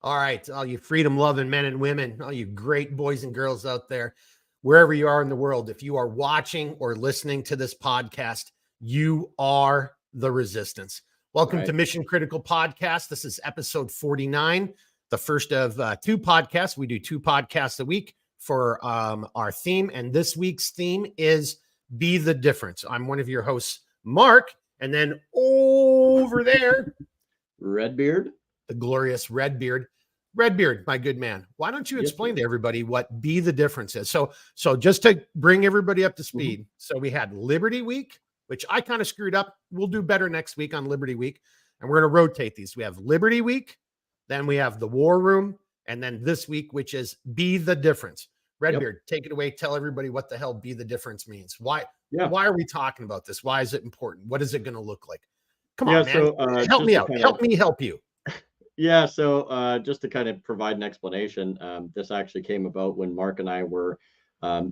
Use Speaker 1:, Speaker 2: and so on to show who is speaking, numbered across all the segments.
Speaker 1: All right, all you freedom-loving men and women, all you great boys and girls out there, wherever you are in the world, if you are watching or listening to this podcast, you are the resistance. Welcome to Mission Critical Podcast. This is episode 49, the first of two podcasts. We do two podcasts a week for our theme, and this week's theme is Be the Difference. I'm one of your hosts, Mark, and then over there,
Speaker 2: Redbeard,
Speaker 1: the glorious Redbeard. Redbeard, my good man, why don't you explain to everybody what Be the Difference is? So just to bring everybody up to speed. So we had Liberty Week, which I kind of screwed up. We'll do better next week on Liberty Week. And we're going to rotate these. We have Liberty Week, then we have the War Room, and then this week, which is Be the Difference. Redbeard, take it away. Tell everybody what the hell Be the Difference means. Why are we talking about this? Why is it important? What is it going to look like? Come on, man.
Speaker 2: So,
Speaker 1: help me out. Help me help you.
Speaker 2: Yeah, so just to kind of provide an explanation, this actually came about when Mark and I were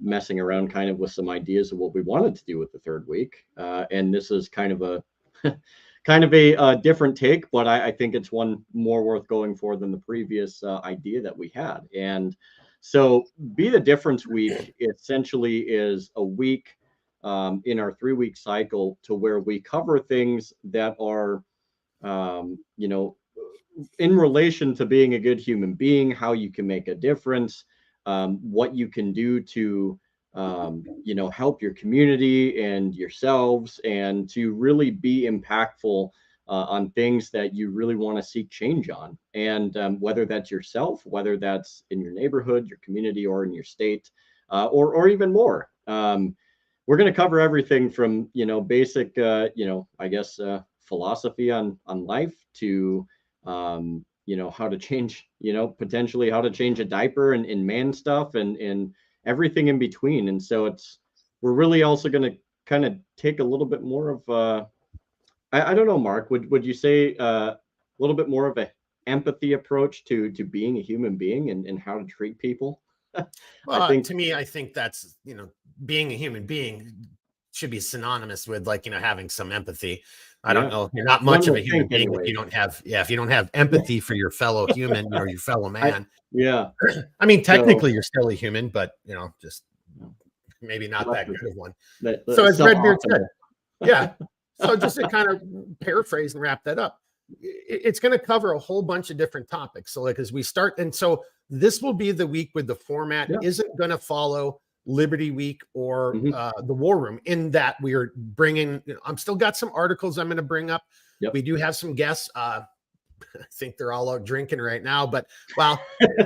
Speaker 2: messing around kind of with some ideas of what we wanted to do with the third week. And this is kind of a different take, but I think it's one more worth going for than the previous idea that we had. And so Be the Difference Week essentially is a week in our 3-week cycle to where we cover things that are, in relation to being a good human being, how you can make a difference, what you can do to, help your community and yourselves, and to really be impactful on things that you really want to seek change on. And whether that's yourself, whether that's in your neighborhood, your community, or in your state, or even more. We're going to cover everything from, basic, philosophy on life to, how to change, potentially how to change a diaper and man stuff and everything in between. And so we're really also going to kind of take a little bit more of, I don't know, Mark, would you say a little bit more of a empathy approach to being a human being and how to treat people?
Speaker 1: To me, I think that's, being a human being should be synonymous with having some empathy. I don't know. You're not much of a human being if you don't have empathy for your fellow human or your fellow man. I mean, technically you're still a human, but just maybe not that good of one. So as Redbeard said, so just to kind of paraphrase and wrap that up, it's going to cover a whole bunch of different topics. So as we start, and so this will be the week with the format isn't going to follow Liberty Week or the War Room, in that we are bringing, I'm still got some articles I'm going to bring up. We do have some guests. I think they're all out drinking right now, but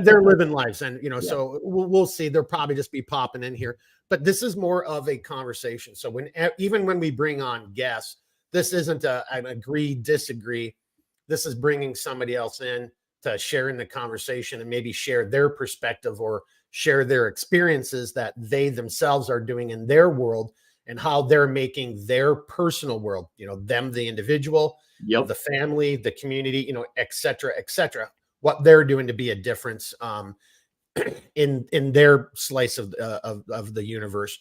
Speaker 1: they're living lives. And, so we'll see. They'll probably just be popping in here, but this is more of a conversation. So even when we bring on guests, this isn't an agree, disagree. This is bringing somebody else in to share in the conversation and maybe share their perspective or share their experiences that they themselves are doing in their world and how they're making their personal world, them, the individual, the family, the community, et cetera, what they're doing to be a difference in their slice of the universe.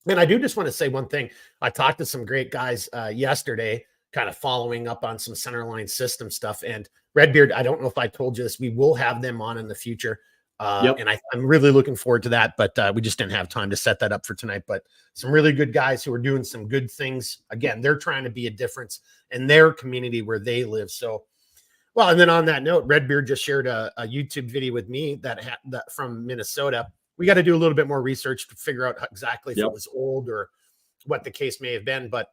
Speaker 1: And I do just want to say one thing. I talked to some great guys yesterday, kind of following up on some centerline system stuff. And Redbeard, I don't know if I told you this, we will have them on in the future. And I'm really looking forward to that, but we just didn't have time to set that up for tonight. But some really good guys who are doing some good things. Again, they're trying to be a difference in their community where they live. So, and then on that note, Redbeard just shared a YouTube video with me that from Minnesota. We got to do a little bit more research to figure out exactly if it was old or what the case may have been. But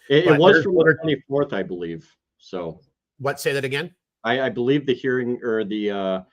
Speaker 2: it was from the 24th, I believe. So
Speaker 1: what? Say that again.
Speaker 2: I believe the hearing or the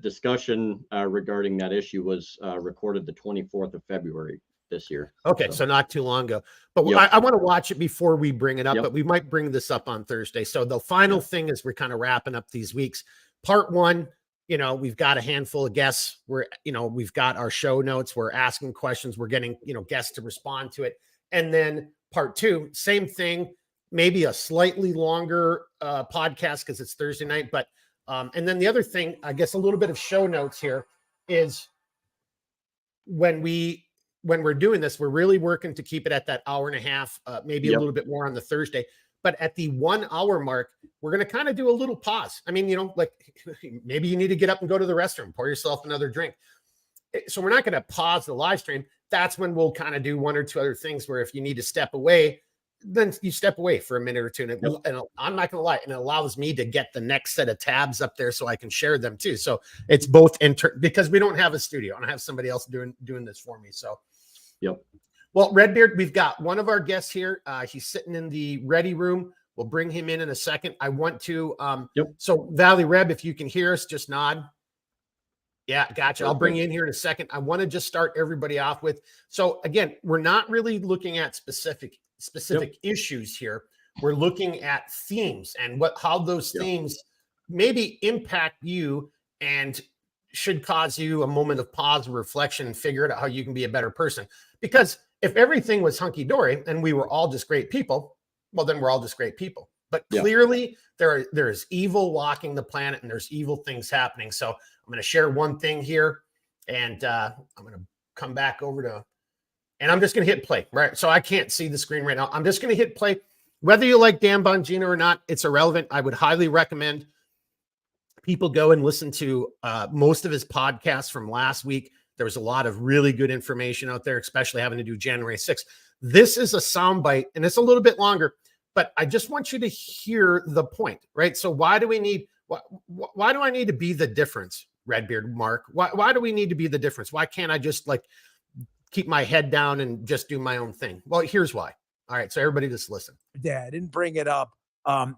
Speaker 2: discussion regarding that issue was recorded the 24th of February this year.
Speaker 1: Okay, so not too long ago. But I want to watch it before we bring it up, but we might bring this up on Thursday. So the final thing is we're kind of wrapping up these weeks. Part one, we've got a handful of guests. We've got our show notes. We're asking questions. We're getting, guests to respond to it. And then part two, same thing, maybe a slightly longer podcast because it's Thursday night, but and then the other thing, I guess a little bit of show notes here is when we're doing this, we're really working to keep it at that hour and a half, maybe a little bit more on the Thursday. But at the 1 hour mark, we're going to kind of do a little pause. I mean, like maybe you need to get up and go to the restroom, pour yourself another drink. So we're not going to pause the live stream. That's when we'll kind of do one or two other things where if you need to step away, then you step away for a minute or two. And I'm not going to lie, and it allows me to get the next set of tabs up there so I can share them too. So it's both because we don't have a studio. I don't have somebody else doing this for me. So,
Speaker 2: yep.
Speaker 1: Well, Redbeard, we've got one of our guests here. He's sitting in the ready room. We'll bring him in a second. I want to, So Valley Reb, if you can hear us, just nod. Yeah, gotcha. I'll bring you in here in a second. I want to just start everybody off with. So again, we're not really looking at specific issues here. We're looking at themes and how those themes maybe impact you and should cause you a moment of pause and reflection and figure out how you can be a better person. Because if everything was hunky-dory and we were all just great people, well, then we're all just great people. But clearly there is evil walking the planet and there's evil things happening. So I'm going to share one thing here and I'm going to come back over to, and I'm just going to hit play, right? So I can't see the screen right now. I'm just going to hit play. Whether you like Dan Bongino or not, it's irrelevant. I would highly recommend people go and listen to most of his podcasts from last week. There was a lot of really good information out there, especially having to do January 6th. This is a soundbite, and it's a little bit longer, but I just want you to hear the point, right? So why do I need to be the difference, Redbeard Mark? Why do we need to be the difference? Why can't I just keep my head down and just do my own thing? Well, here's why. All right, so everybody just listen.
Speaker 3: Yeah, I didn't bring it up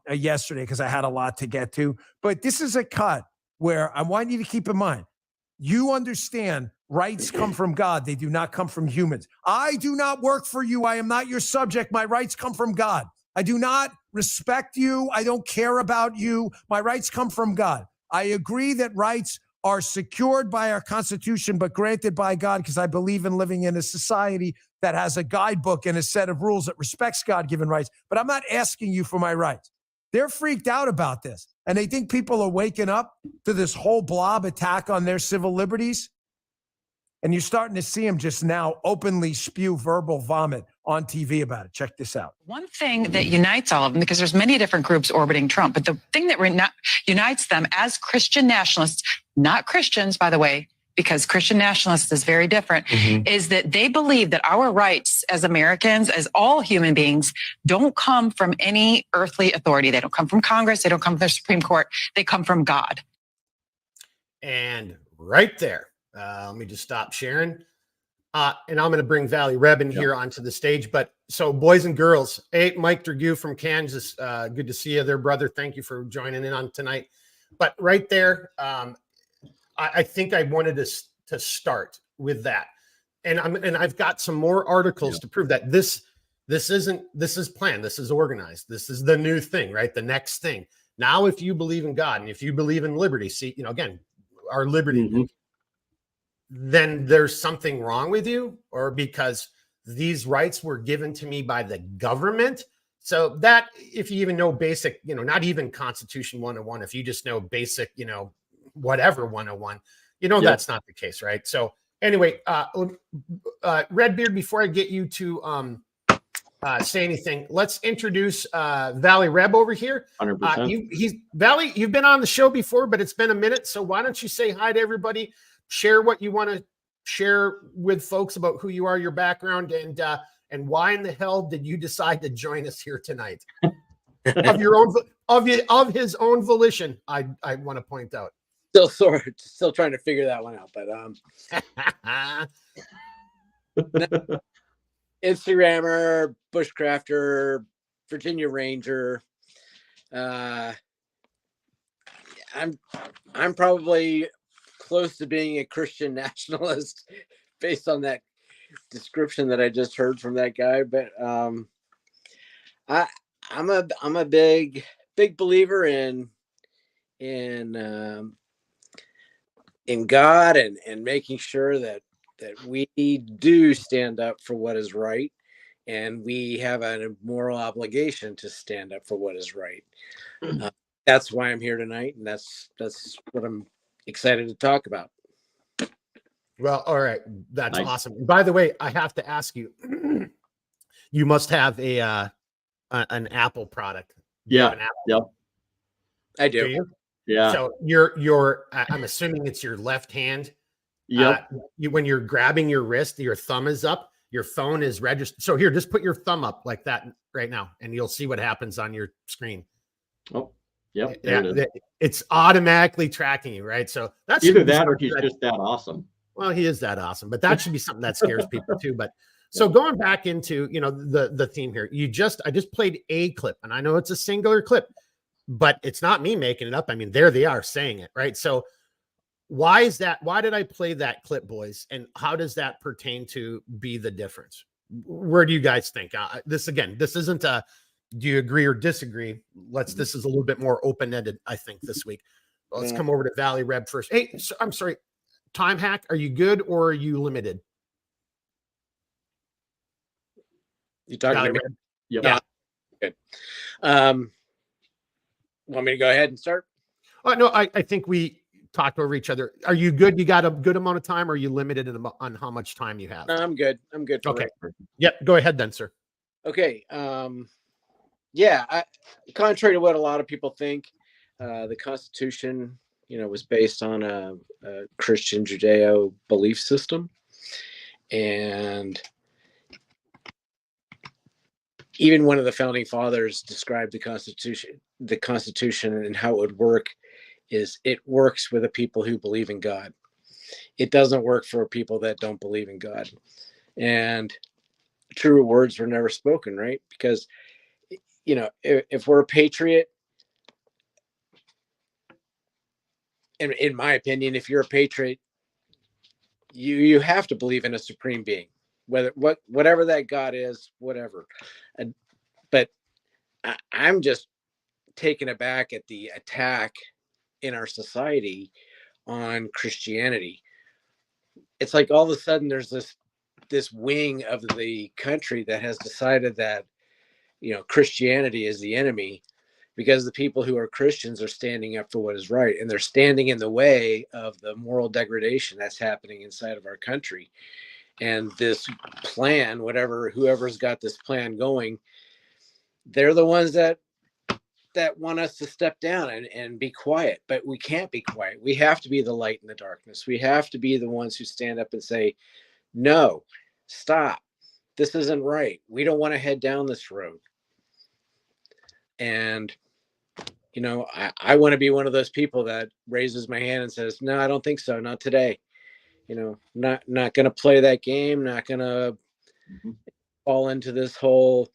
Speaker 3: yesterday because I had a lot to get to, but this is a cut where I want you to keep in mind, you understand rights come from God. They do not come from humans. I do not work for you. I am not your subject. My rights come from God. I do not respect you. I don't care about you. My rights come from God. I agree that rights are secured by our Constitution, but granted by God, because I believe in living in a society that has a guidebook and a set of rules that respects God-given rights. But I'm not asking you for my rights. They're freaked out about this, and they think people are waking up to this whole blob attack on their civil liberties. And you're starting to see them just now openly spew verbal vomit on TV about it. Check this out.
Speaker 4: One thing that unites all of them, because there's many different groups orbiting Trump, but the thing that unites them as Christian nationalists, not Christians, by the way, because Christian nationalists is very different, is that they believe that our rights as Americans, as all human beings, don't come from any earthly authority. They don't come from Congress. They don't come from the Supreme Court. They come from God.
Speaker 1: And right there. Let me just stop sharing. And I'm going to bring Valley Reb in here onto the stage. But so boys and girls, hey, Mike Dragoo from Kansas. Good to see you there, brother. Thank you for joining in on tonight. But right there, I think I wanted to start with that. And I've got some more articles to prove that this is planned. This is organized. This is the new thing, right? The next thing. Now, if you believe in God and if you believe in liberty, see, again, our liberty, then there's something wrong with you, or because these rights were given to me by the government. So that, if you even know basic, not even Constitution 101, if you just know basic, whatever 101, that's not the case, right? So anyway, Redbeard, before I get you to say anything, let's introduce Valley Reb over here.
Speaker 2: 100%.
Speaker 1: Valley, you've been on the show before, but it's been a minute. So why don't you say hi to everybody? Share what you want to share with folks about who you are, your background, and why in the hell did you decide to join us here tonight? of his own volition, I want to point out.
Speaker 5: Still trying to figure that one out, but Instagrammer, bushcrafter, Virginia Ranger. I'm probably close to being a Christian nationalist based on that description that I just heard from that guy. But I'm a big believer in God and making sure that we do stand up for what is right, and we have a moral obligation to stand up for what is right. That's why I'm here tonight, and that's what I'm excited to talk about.
Speaker 1: Well, all right. That's awesome. By the way, I have to ask you, you must have a an Apple product? Do you have an Apple?
Speaker 2: Yep.
Speaker 5: I
Speaker 1: Do
Speaker 5: do.
Speaker 1: you?
Speaker 2: Yeah.
Speaker 1: So I'm assuming it's your left hand.
Speaker 2: Yep.
Speaker 1: When you're grabbing your wrist, your thumb is up, your phone is registered. So here, just put your thumb up like that right now, and you'll see what happens on your screen.
Speaker 2: Oh, yep.
Speaker 1: Yeah,
Speaker 2: There it is.
Speaker 1: it's automatically tracking you, right? So that's
Speaker 2: Either that or he's just that awesome.
Speaker 1: Well, he is that awesome, but that should be something that scares people too. But so going back into, you know, the theme here, I just played a clip, and I know it's a singular clip, but it's not me making it up. I mean, there they are saying it, right? So why is that? Why did I play that clip, boys? And how does that pertain to be the difference? Where do you guys think? This isn't a, do you agree or disagree? This is a little bit more open-ended, I think, this week. Let's come over to Valley Reb first. Hey, I'm sorry. Time Hack, are you good or are you limited?
Speaker 5: You talking
Speaker 1: Valley
Speaker 5: to me?
Speaker 1: Reb?
Speaker 2: Yep.
Speaker 5: Yeah. Good. Want me to go ahead and start?
Speaker 1: No, I think we talked over each other. Are you good? You got a good amount of time, or are you limited on how much time you have?
Speaker 5: No, I'm good. I'm good.
Speaker 1: Okay. Yep. Go ahead then, sir.
Speaker 5: Okay. Yeah. Contrary to what a lot of people think, the Constitution, was based on a Christian Judeo belief system, and even one of the founding fathers described the Constitution and how it would work is it works with the people who believe in God. It doesn't work for people that don't believe in God. And truer words were never spoken, right? Because, if we're a patriot, and in my opinion, if you're a patriot, you have to believe in a supreme being, whatever that God is, whatever. But I'm just taken aback at the attack in our society on Christianity. It's like all of a sudden there's this wing of the country that has decided that Christianity is the enemy, because the people who are Christians are standing up for what is right, and they're standing in the way of the moral degradation that's happening inside of our country. And this plan, whoever's got this plan going, they're the ones that want us to step down and be quiet. But we can't be quiet. We have to be the light in the darkness. We have to be the ones who stand up and say, no, stop. This isn't right. We don't want to head down this road. And, I want to be one of those people that raises my hand and says, no, I don't think so. Not today. Not going to play that game. Not going to fall into this whole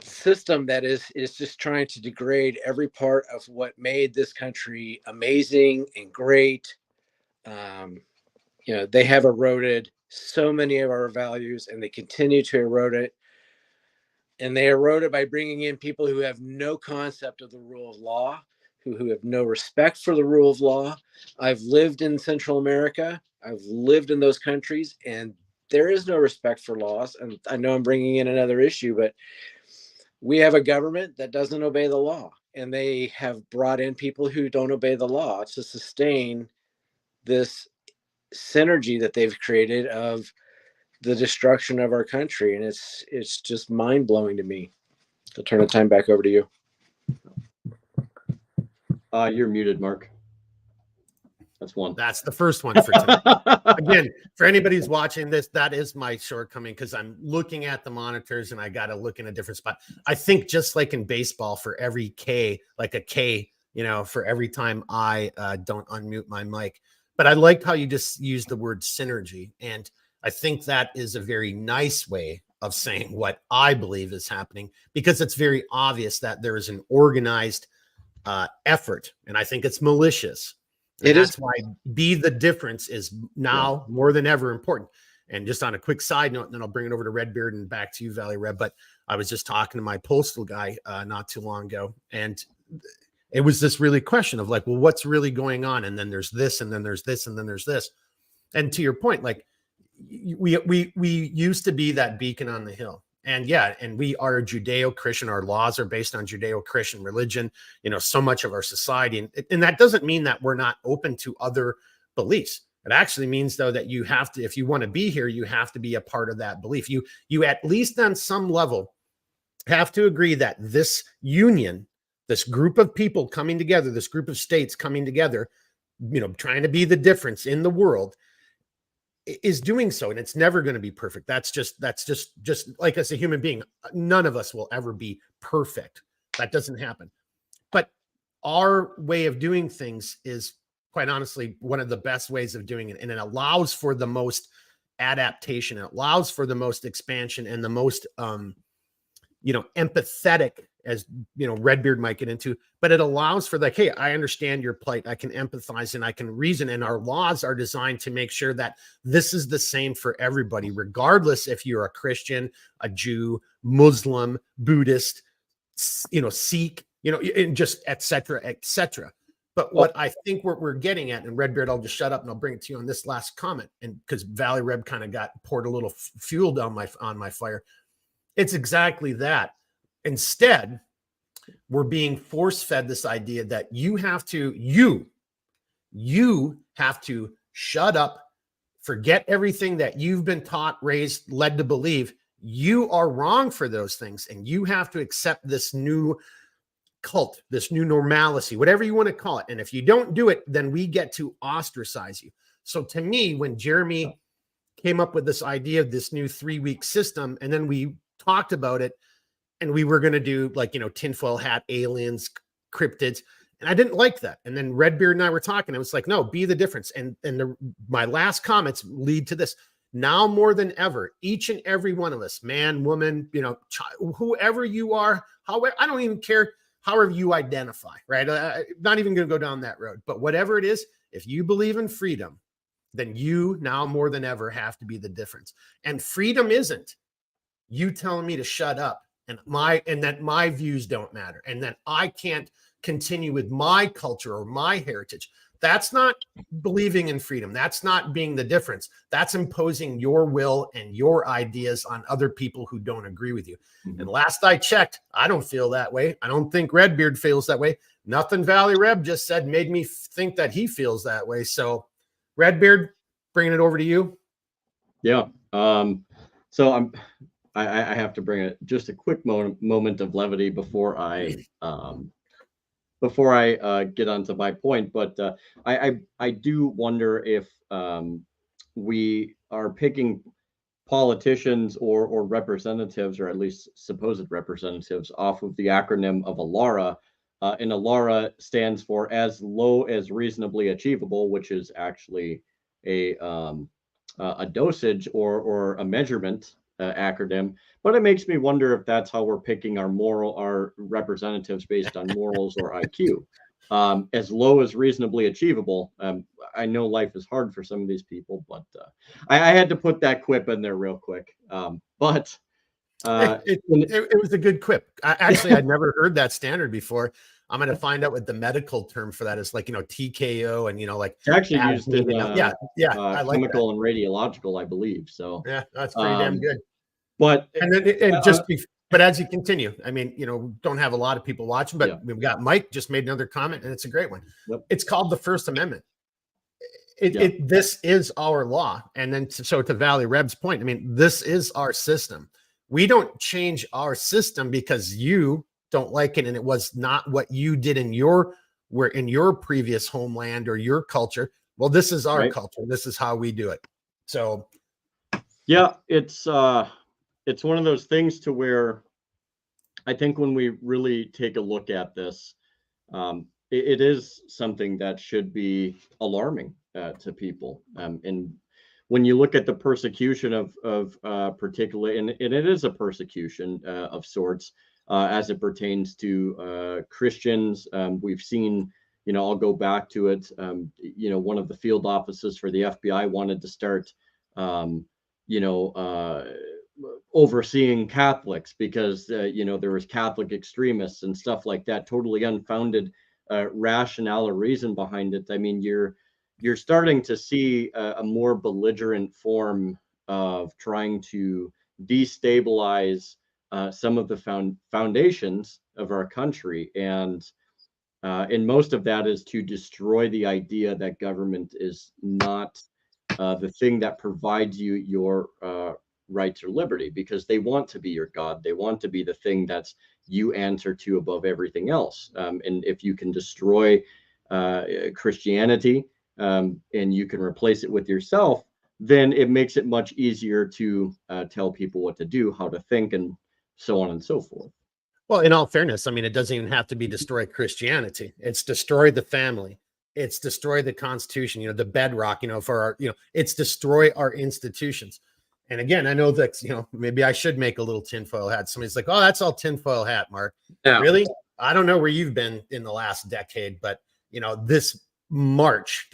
Speaker 5: system that is just trying to degrade every part of what made this country amazing and great. They have eroded so many of our values, and they continue to erode it. And they erode it by bringing in people who have no concept of the rule of law, who have no respect for the rule of law. I've lived in Central America. I've lived in those countries, and there is no respect for laws. And I know I'm bringing in another issue, but we have a government that doesn't obey the law, and they have brought in people who don't obey the law to sustain this synergy that they've created of the destruction of our country. And it's just mind-blowing to me. I'll turn the time back over to you.
Speaker 2: You're muted, Mark. That's one.
Speaker 1: That's the first one for tonight. Again, for anybody who's watching this, that is my shortcoming, because I'm looking at the monitors and I got to look in a different spot. I think just like in baseball, for every K, like a K, for every time I don't unmute my mic. But I like how you just used the word synergy. And I think that is a very nice way of saying what I believe is happening, because it's very obvious that there is an organized effort, and I think it's malicious. And that's why be the difference is now more than ever important. And just on a quick side note, and then I'll bring it over to Redbeard and back to you, Valley Reb. But I was just talking to my postal guy not too long ago, and it was this really question of like, well, what's really going on? And then there's this, and then there's this, and then there's this. And to your point, like we used to be that beacon on the hill. And yeah, and we are Judeo-Christian. Our laws are based on Judeo-Christian religion, so much of our society. And that doesn't mean that we're not open to other beliefs. It actually means, though, that you have to, if you want to be here, you have to be a part of that belief. You at least on some level have to agree that this union, this group of people coming together, this group of states coming together, trying to be the difference in the world, is doing so. And it's never going to be perfect. That's just like, as a human being, none of us will ever be perfect. That doesn't happen. But our way of doing things is, quite honestly, one of the best ways of doing it. And it allows for the most adaptation. It allows for the most expansion and the most, empathetic, as Redbeard might get into, but it allows for, like, hey, I understand your plight. I can empathize and I can reason. And our laws are designed to make sure that this is the same for everybody, regardless if you're a Christian, a Jew, Muslim, Buddhist, Sikh, and just et cetera, et cetera. But what I think we're getting at, and Redbeard, I'll just shut up and I'll bring it to you on this last comment, and because Valley Reb kind of poured a little fuel down on my fire. It's exactly that. Instead, we're being force-fed this idea that you have to shut up, forget everything that you've been taught, raised, led to believe. You are wrong for those things, and you have to accept this new cult, this new normalcy, whatever you want to call it. And if you don't do it, then we get to ostracize you. So to me, when Jeremy came up with this idea of this new 3-week system, and then we talked about it, and we were going to do, like, tinfoil hat, aliens, cryptids, and I didn't like that. And then Redbeard and I were talking. I was like, no, be the difference. And my last comments lead to this. Now more than ever, each and every one of us, man, woman, child, whoever you are, however, I don't even care, however you identify, right? Not even going to go down that road. But whatever it is, if you believe in freedom, then you now more than ever have to be the difference. And freedom isn't you telling me to shut up and that my views don't matter and that I can't continue with my culture or my heritage. That's not believing in freedom. That's not being the difference. That's imposing your will and your ideas on other people who don't agree with you. Mm-hmm. And last I checked, I don't feel that way. I don't think Redbeard feels that way. Nothing Valley Reb just said made me think that he feels that way. So Redbeard, bringing it over to you.
Speaker 2: Yeah. So I have to bring just a quick moment of levity before I get onto my point. But I do wonder if we are picking politicians or representatives, or at least supposed representatives, off of the acronym of ALARA. And ALARA stands for as low as reasonably achievable, which is actually a dosage or a measurement acronym. But it makes me wonder if that's how we're picking our representatives based on morals or IQ. As low as reasonably achievable. I know life is hard for some of these people, but I had to put that quip in there real quick. But
Speaker 1: it was a good quip. I'd never heard that standard before. I'm going to find out what the medical term for that is, like, TKO, and like
Speaker 2: it's actually used in
Speaker 1: I like
Speaker 2: chemical and radiological, I believe. So
Speaker 1: yeah, that's pretty damn good.
Speaker 2: But
Speaker 1: but as you continue, I mean, don't have a lot of people watching, but we've got Mike just made another comment, and it's a great one.
Speaker 2: Yep.
Speaker 1: It's called the First Amendment. This is our law. And then so to Valley Reb's point, I mean, this is our system. We don't change our system because you don't like it and it was not what you did in your previous homeland or your culture. Well, this is our culture. This is how we do it. So
Speaker 2: yeah, it's one of those things to where I think when we really take a look at this, it is something that should be alarming to people. And when you look at the persecution of particularly, and it is a persecution of sorts as it pertains to Christians. We've seen, I'll go back to it. One of the field offices for the FBI wanted to start, overseeing Catholics because, there was Catholic extremists and stuff like that, totally unfounded rationale or reason behind it. I mean, you're starting to see a more belligerent form of trying to destabilize some of the foundations of our country. And most of that is to destroy the idea that government is not the thing that provides you your rights or liberty, because they want to be your God. They want to be the thing that's you answer to above everything else. And if you can destroy Christianity and you can replace it with yourself, then it makes it much easier to tell people what to do, how to think, and so on and so forth.
Speaker 1: Well, in all fairness, I mean, it doesn't even have to be destroy Christianity. It's destroy the family. It's destroy the Constitution, the bedrock, for our, it's destroy our institutions. And again, I know that, maybe I should make a little tinfoil hat. Somebody's like, oh, that's all tinfoil hat, Mark.
Speaker 5: Yeah.
Speaker 1: Really? I don't know where you've been in the last decade, but, this march,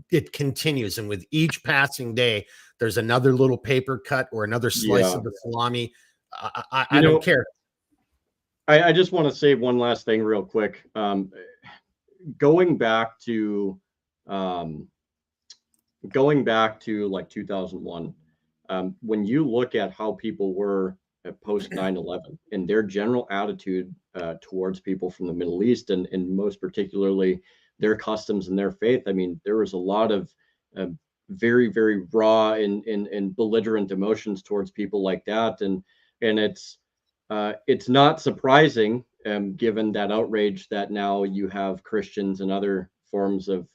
Speaker 1: it continues. And with each passing day, there's another little paper cut or another slice of the salami. I don't care.
Speaker 2: I just want to say one last thing real quick. Going back to like 2001, when you look at how people were post 9/11 and their general attitude towards people from the Middle East, and most particularly their customs and their faith, I mean, there was a lot of very, very raw and belligerent emotions towards people like that, and it's not surprising, given that outrage that now you have Christians and other forms of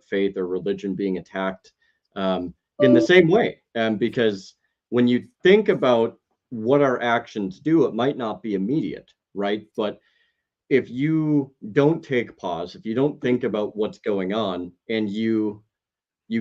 Speaker 2: faith or religion being attacked in the same way. Because when you think about what our actions do, it might not be immediate, right? But if you don't take pause, if you don't think about what's going on, and you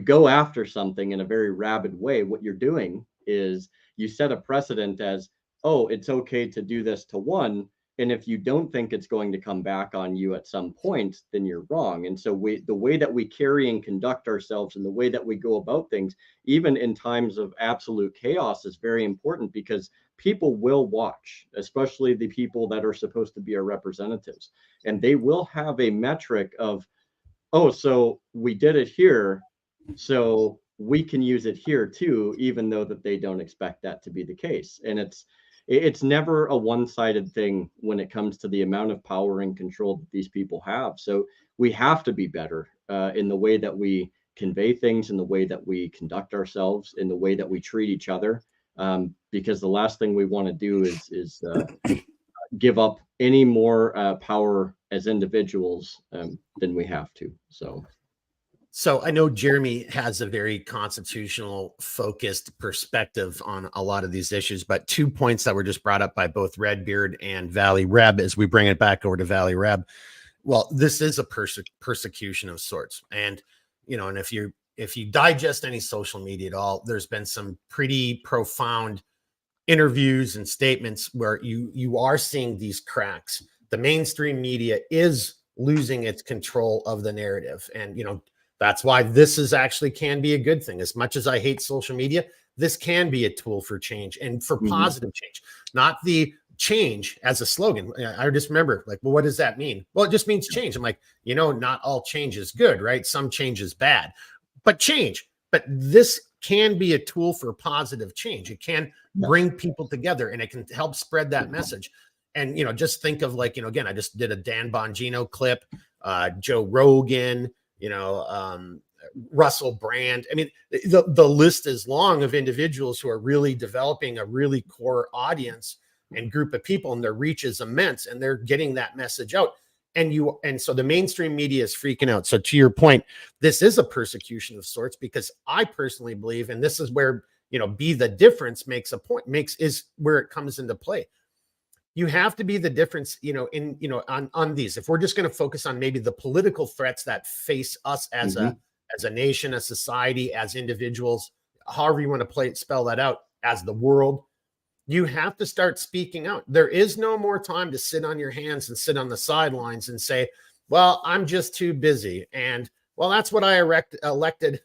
Speaker 2: go after something in a very rabid way, what you're doing is you set a precedent as, oh, it's okay to do this to one. And if you don't think it's going to come back on you at some point, then you're wrong. And so the way that we carry and conduct ourselves and the way that we go about things, even in times of absolute chaos, is very important, because people will watch, especially the people that are supposed to be our representatives. And they will have a metric of, oh, so we did it here, so we can use it here too, even though that they don't expect that to be the case. And it's never a one-sided thing when it comes to the amount of power and control that these people have. So we have to be better in the way that we convey things, in the way that we conduct ourselves, in the way that we treat each other, because the last thing we want to do is give up any more power as individuals than we have to.
Speaker 1: So I know Jeremy has a very constitutional focused perspective on a lot of these issues, but 2 points that were just brought up by both Redbeard and Valley Reb, as we bring it back over to Valley Reb. Well, this is a persecution of sorts. And, and if you digest any social media at all, there's been some pretty profound interviews and statements where you are seeing these cracks. The mainstream media is losing its control of the narrative. And, that's why this is actually can be a good thing. As much as I hate social media, this can be a tool for change and for positive change, not the change as a slogan. I just remember like, well, what does that mean? Well, it just means change. I'm like, not all change is good, right? Some change is bad, but change. But this can be a tool for positive change. It can bring people together and it can help spread that message. And, just think of like, again, I just did a Dan Bongino clip, Joe Rogan, Russell Brand. I mean, the list is long of individuals who are really developing a really core audience and group of people, and their reach is immense, and they're getting that message out. And so the mainstream media is freaking out. So to your point, this is a persecution of sorts, because I personally believe, and this is where, be the difference is where it comes into play. You have to be the difference, on these. If we're just going to focus on maybe the political threats that face us as a nation, a society, as individuals, however you want to spell that out, as the world, you have to start speaking out. There is no more time to sit on your hands and sit on the sidelines and say, well, I'm just too busy. And well, that's what I elected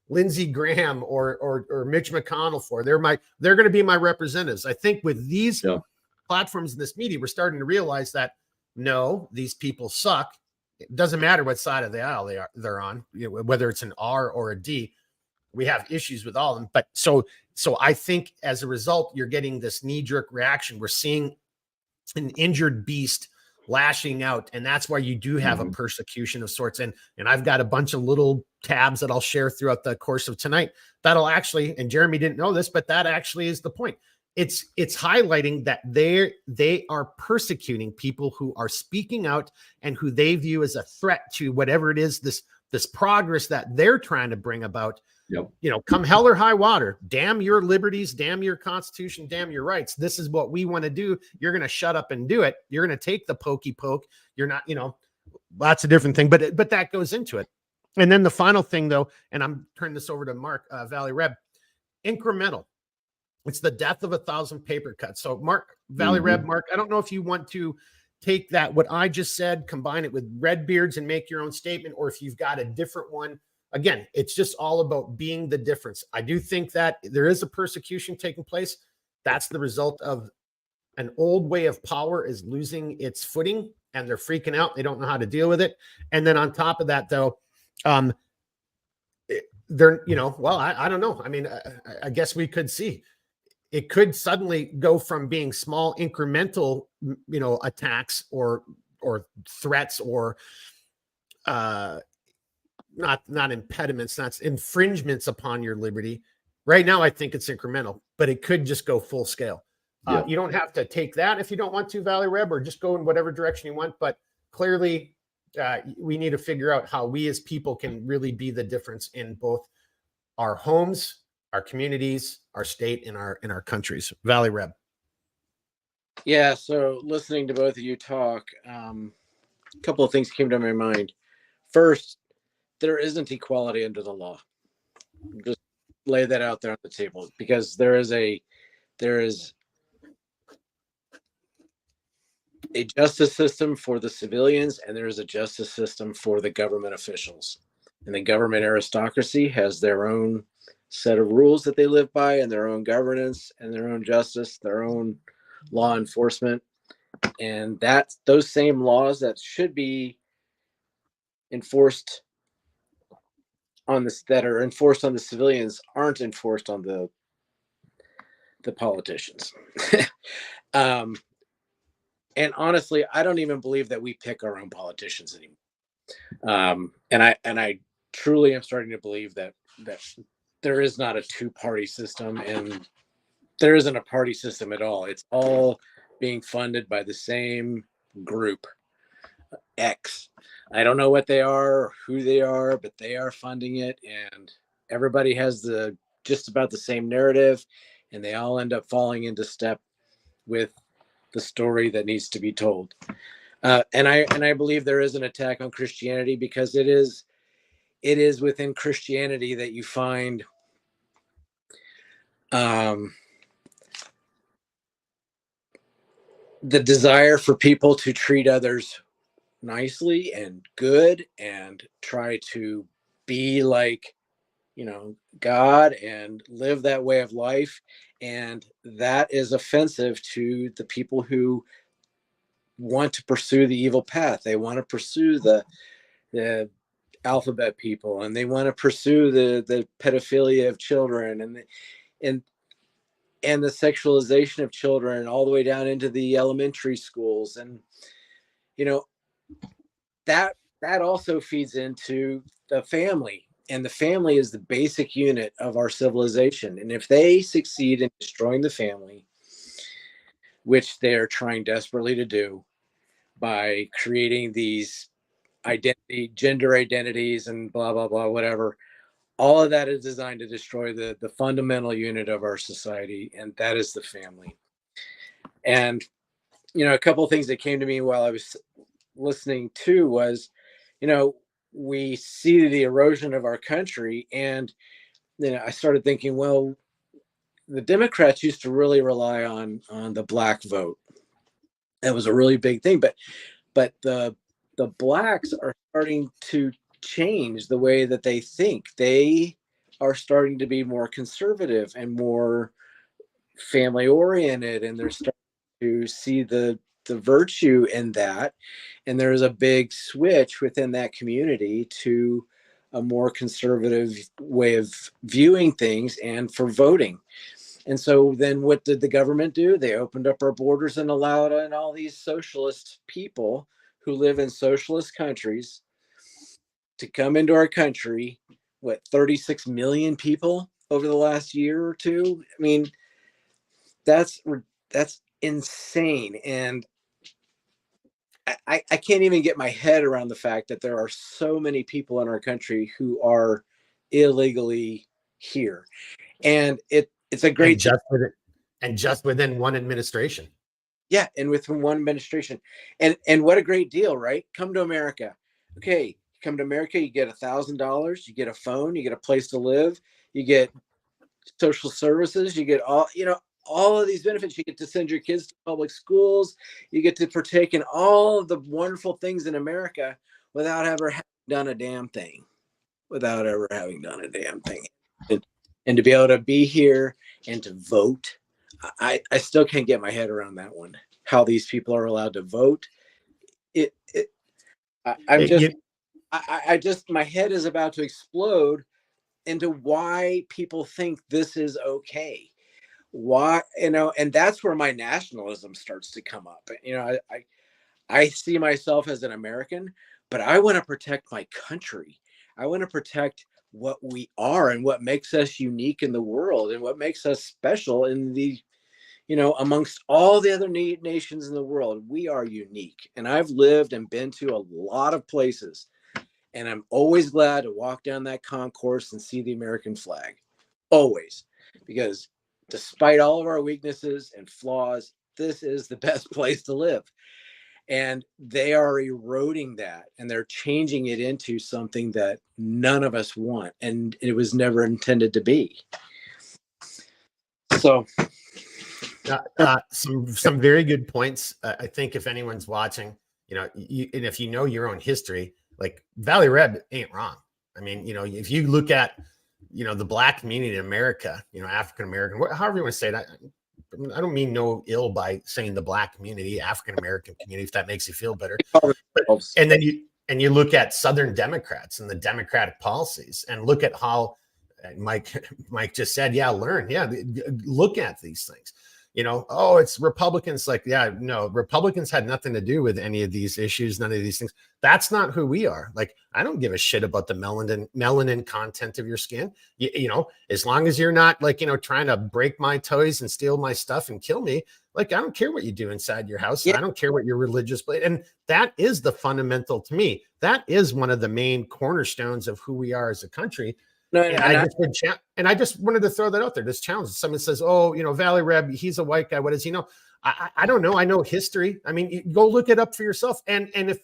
Speaker 1: Lindsey Graham or Mitch McConnell for. They're going to be my representatives. I think with these platforms in this media, we're starting to realize that no, these people suck. It doesn't matter what side of the aisle they're on, whether it's an R or a D. We have issues with all of them. But so I think as a result, you're getting this knee-jerk reaction. We're seeing an injured beast lashing out, and that's why you do have a persecution of sorts. And I've got a bunch of little tabs that I'll share throughout the course of tonight that'll actually, and Jeremy didn't know this, but that actually is the point. It's highlighting that they are persecuting people who are speaking out and who they view as a threat to whatever it is, this progress that they're trying to bring about.
Speaker 2: Yep.
Speaker 1: You know, come hell or high water, damn your liberties, damn your Constitution, damn your rights. This is what we want to do. You're going to shut up and do it. You're going to take the pokey poke. You're not, you know, lots of different things, but that goes into it. And then the final thing, though, and I'm turning this over to Mark, Valley Reb, incremental. It's the death of 1,000 paper cuts. So Mark, Valley Reb, Mark, I don't know if you want to take that, what I just said, combine it with Redbeards and make your own statement, or if you've got a different one. Again, it's just all about being the difference. I do think that there is a persecution taking place. That's the result of an old way of power is losing its footing, and they're freaking out. They don't know how to deal with it. And then on top of that, though, they're, you know, well, I don't know. I mean, I guess we could see it could suddenly go from being small incremental, you know, attacks or threats or not impediments, not infringements upon your liberty. Right now, I think it's incremental, but it could just go full scale. You don't have to take that if you don't want to, Valley Reb, or just go in whatever direction you want. But clearly, we need to figure out how we as people can really be the difference in both our homes, our communities, our state, and our countries. Valley Reb.
Speaker 5: Yeah. So listening to both of you talk, a couple of things came to my mind. First, there isn't equality under the law. Just lay that out there on the table, because there is a justice system for the civilians, and there is a justice system for the government officials. And the government aristocracy has their own set of rules that they live by, and their own governance, and their own justice, their own law enforcement. And that's those same laws that should be enforced on this, that are enforced on the civilians, aren't enforced on the politicians. And honestly, I don't even believe that we pick our own politicians anymore. And I truly am starting to believe that there is not a two-party system, and there isn't a party system at all. It's all being funded by the same group, X. I don't know what they are or who they are, but they are funding it, and everybody has just about the same narrative, and they all end up falling into step with the story that needs to be told. And I believe there is an attack on Christianity, because it is within Christianity that you find the desire for people to treat others nicely and good, and try to be like, you know, God, and live that way of life. And that is offensive to the people who want to pursue the evil path. They want to pursue the alphabet people, and they want to pursue the pedophilia of children, and the sexualization of children, all the way down into the elementary schools. And you know, that also feeds into the family, and the family is the basic unit of our civilization. And if they succeed in destroying the family, which they're trying desperately to do by creating these gender identities and blah blah blah, whatever, all of that is designed to destroy the fundamental unit of our society, and that is the family. And you know, a couple of things that came to me while I was listening to was, you know, we see the erosion of our country, and you know, I started thinking, well, the Democrats used to really rely on the black vote. That was a really big thing, but the blacks are starting to change the way that they think. They are starting to be more conservative and more family oriented, and they're starting to see the virtue in that. And there's a big switch within that community to a more conservative way of viewing things and for voting. And so then what did the government do? They opened up our borders and allowed in all these socialist people who live in socialist countries to come into our country. What, 36 million people over the last year or two? I mean, that's insane. And I can't even get my head around the fact that there are so many people in our country who are illegally here. And it's a great
Speaker 1: just within one administration.
Speaker 5: Yeah, and within one administration. And what a great deal, right? Come to America. Okay, you come to America, you get $1,000, you get a phone, you get a place to live, you get social services, you get all of these benefits. You get to send your kids to public schools, you get to partake in all of the wonderful things in America without ever having done a damn thing. Without ever having done a damn thing. And to be able to be here and to vote. I still can't get my head around that one. How these people are allowed to vote. I just my head is about to explode into why people think this is okay. Why, and that's where my nationalism starts to come up. I see myself as an American, but I want to protect my country. I want to protect what we are and what makes us unique in the world and what makes us special in the, amongst all the other nations in the world. We are unique. And I've lived and been to a lot of places, and I'm always glad to walk down that concourse and see the American flag. Always. Because despite all of our weaknesses and flaws, this is the best place to live. And they are eroding that, and they're changing it into something that none of us want, and it was never intended to be. So
Speaker 1: some very good points. I think if anyone's watching, and if you know your own history, like Valley Reb ain't wrong. I mean, if you look at, the Black community in America, African American, however you want to say that. I don't mean no ill by saying the Black community, African American community, if that makes you feel better. And then you look at Southern Democrats and the Democratic policies, and look at how Mike just said, look at these things. It's Republicans. Like, no, Republicans had nothing to do with any of these issues, none of these things. That's not who we are. Like, I don't give a shit about the melanin content of your skin. As long as you're not trying to break my toys and steal my stuff and kill me. Like, I don't care what you do inside your house. Yeah. I don't care what your religious belief. And that is the fundamental to me. That is one of the main cornerstones of who we are as a country. No, I just wanted to throw that out there. This challenge. Someone says, "Oh, Valley Reb, he's a white guy. What does he know?" I don't know. I know history. I mean, go look it up for yourself. And if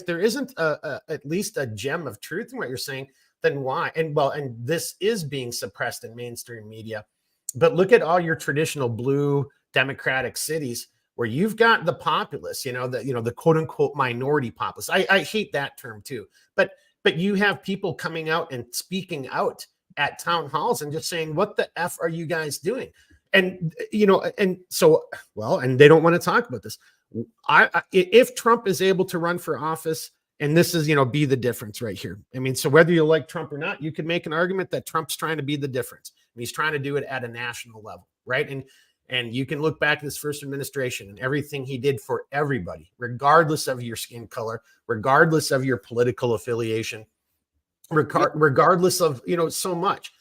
Speaker 1: there isn't at least a gem of truth in what you're saying, then why? And this is being suppressed in mainstream media. But look at all your traditional blue democratic cities where you've got the populace. The quote unquote minority populace. I hate that term too, but you have people coming out and speaking out at town halls and just saying, what the F are you guys doing? And, and they don't want to talk about this. If Trump is able to run for office, and this is, be the difference right here. I mean, so whether you like Trump or not, you could make an argument that Trump's trying to be the difference. And he's trying to do it at a national level, right? And you can look back at his first administration and everything he did for everybody, regardless of your skin color, regardless of your political affiliation, regardless of, so much.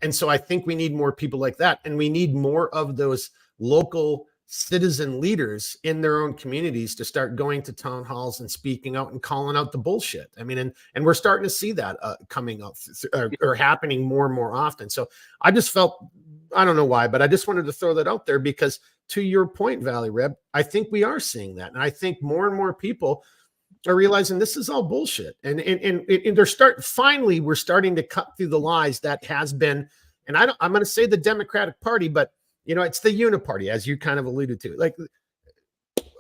Speaker 1: And so I think we need more people like that. And we need more of those local citizen leaders in their own communities to start going to town halls and speaking out and calling out the bullshit. I mean, and we're starting to see that coming up or happening more and more often. So I just felt, I don't know why, but I just wanted to throw that out there because to your point, Valley Reb, I think we are seeing that. And I think more and more people are realizing this is all bullshit. And finally, we're starting to cut through the lies that has been, and I'm going to say the Democratic Party, but it's the uniparty, as you kind of alluded to. Like,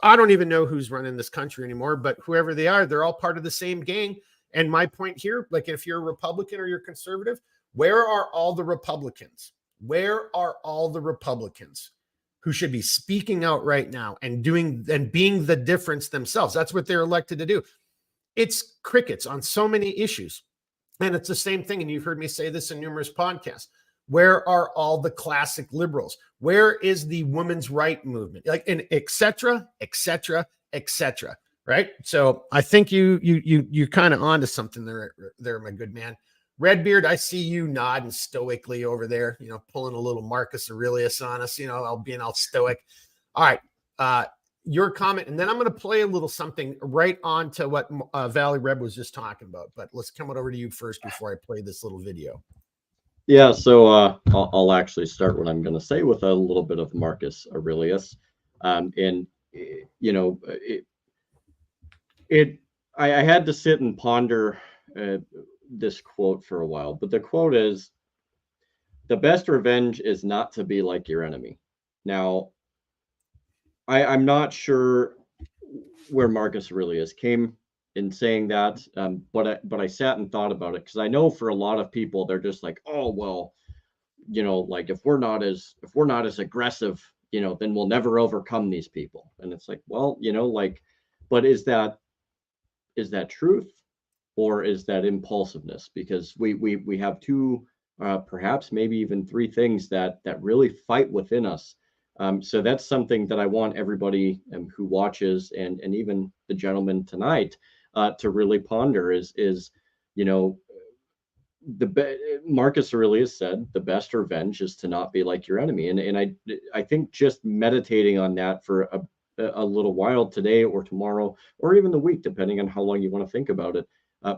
Speaker 1: I don't even know who's running this country anymore, but whoever they are, they're all part of the same gang. And my point here, like if you're a Republican or you're conservative, where are all the Republicans? Where are all the Republicans who should be speaking out right now and being the difference themselves? That's what they're elected to do. It's crickets on so many issues. And it's the same thing. And you've heard me say this in numerous podcasts. Where are all the classic liberals? Where is the women's right movement? Like, and et cetera, et cetera, et cetera. Right. So I think you're kind of onto something there, my good man. Redbeard, I see you nodding stoically over there, pulling a little Marcus Aurelius on us, being all stoic. All right. Your comment, and then I'm going to play a little something right on to what Valley Reb was just talking about. But let's come over to you first before I play this little video.
Speaker 2: Yeah, so I'll actually start what I'm going to say with a little bit of Marcus Aurelius. And, I had to sit and ponder this quote for a while, but the quote is, "The best revenge is not to be like your enemy." Now, I'm not sure where Marcus Aurelius came in saying that, but I sat and thought about it, because I know for a lot of people, they're just like, oh, well, like if we're not as aggressive, then we'll never overcome these people. And it's like, well, but is that truth, or is that impulsiveness? Because we have two, perhaps maybe even three things that really fight within us. So that's something that I want everybody who watches, and even the gentleman tonight, to really ponder is Marcus Aurelius said, the best revenge is to not be like your enemy. And I think just meditating on that for a little while today or tomorrow, or even the week, depending on how long you want to think about it,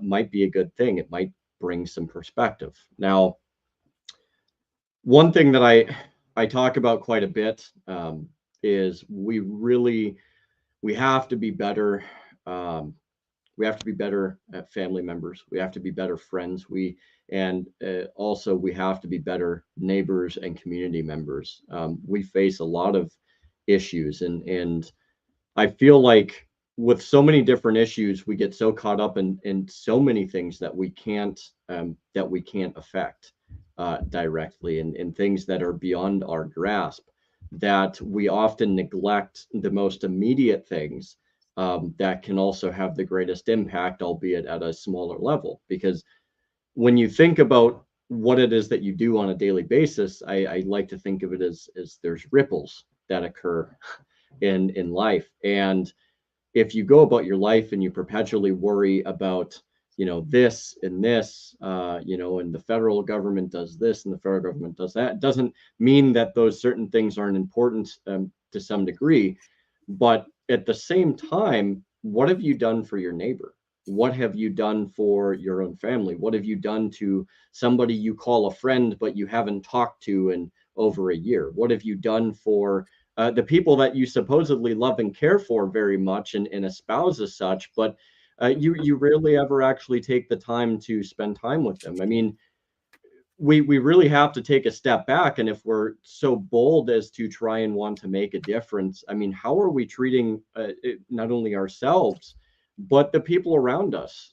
Speaker 2: might be a good thing. It might bring some perspective. Now, one thing that I talk about quite a bit is we have to be better. We have to be better family members. We have to be better friends. Also we have to be better neighbors and community members. We face a lot of issues, and I feel like with so many different issues, we get so caught up in so many things that we can't affect directly, and things that are beyond our grasp, that we often neglect the most immediate things that can also have the greatest impact, albeit at a smaller level. Because when you think about what it is that you do on a daily basis, I like to think of it as there's ripples that occur in life. And if you go about your life and you perpetually worry about, this and this, and the federal government does this and the federal government does that, it doesn't mean that those certain things aren't important to some degree. But at the same time, what have you done for your neighbor? What have you done for your own family? What have you done to somebody you call a friend, but you haven't talked to in over a year? What have you done for the people that you supposedly love and care for very much and espouse as such, but you rarely ever actually take the time to spend time with them? I mean, we really have to take a step back. And if we're so bold as to try and want to make a difference, I mean, how are we treating not only ourselves, but the people around us?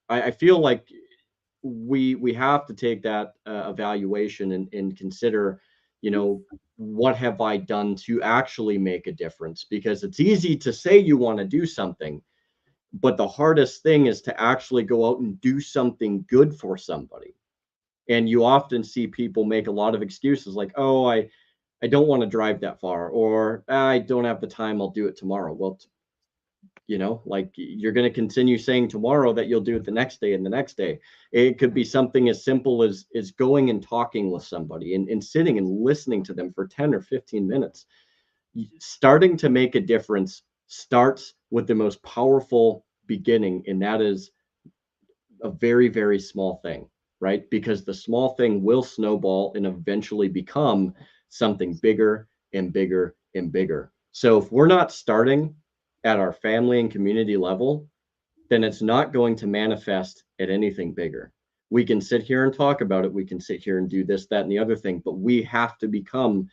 Speaker 2: I feel like we have to take that evaluation and consider, what have I done to actually make a difference? Because it's easy to say you want to do something, but the hardest thing is to actually go out and do something good for somebody. And you often see people make a lot of excuses like, oh, I don't want to drive that far, or I don't have the time, I'll do it tomorrow. Well, like, you're going to continue saying tomorrow that you'll do it the next day and the next day. It could be something as simple as going and talking with somebody and sitting and listening to them for 10 or 15 minutes. Starting to make a difference starts with the most powerful beginning, and that is a very, very small thing, right? Because the small thing will snowball and eventually become something bigger and bigger and bigger. So if we're not starting at our family and community level, then it's not going to manifest at anything bigger. We can sit here and talk about it. We can sit here and do this, that, and the other thing, but we have to become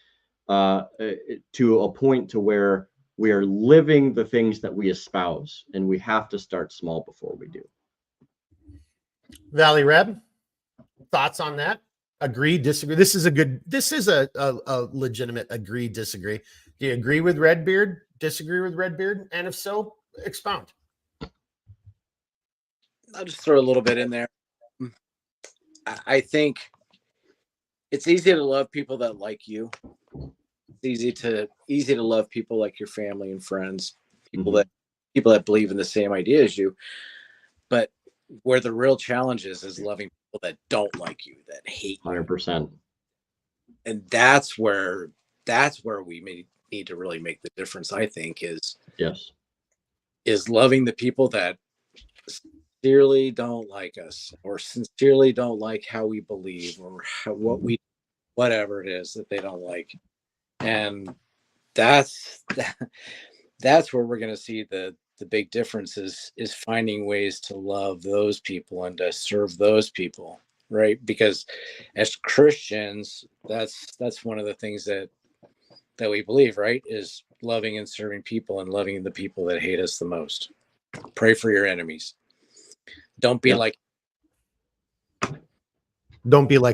Speaker 2: to a point to where we are living the things that we espouse, and we have to start small before we do.
Speaker 1: Valley Reb, thoughts on that? Agree, disagree? This is a legitimate agree, disagree. Do you agree with Redbeard? Disagree with Redbeard? And if so, expound.
Speaker 5: I'll just throw a little bit in there. I think it's easy to love people that like you. It's easy to love people like your family and friends, people that believe in the same idea as you. But where the real challenge is loving people that don't like you, that hate you.
Speaker 2: 100%.
Speaker 5: And that's where we may need to really make the difference, I think, is loving the people that sincerely don't like us, or sincerely don't like how we believe, or whatever it is that they don't like. And that's where we're going to see the big difference is finding ways to love those people and to serve those people, right? Because as Christians, that's one of the things that we believe, right, is loving and serving people and loving the people that hate us the most. Pray for your enemies. Don't be like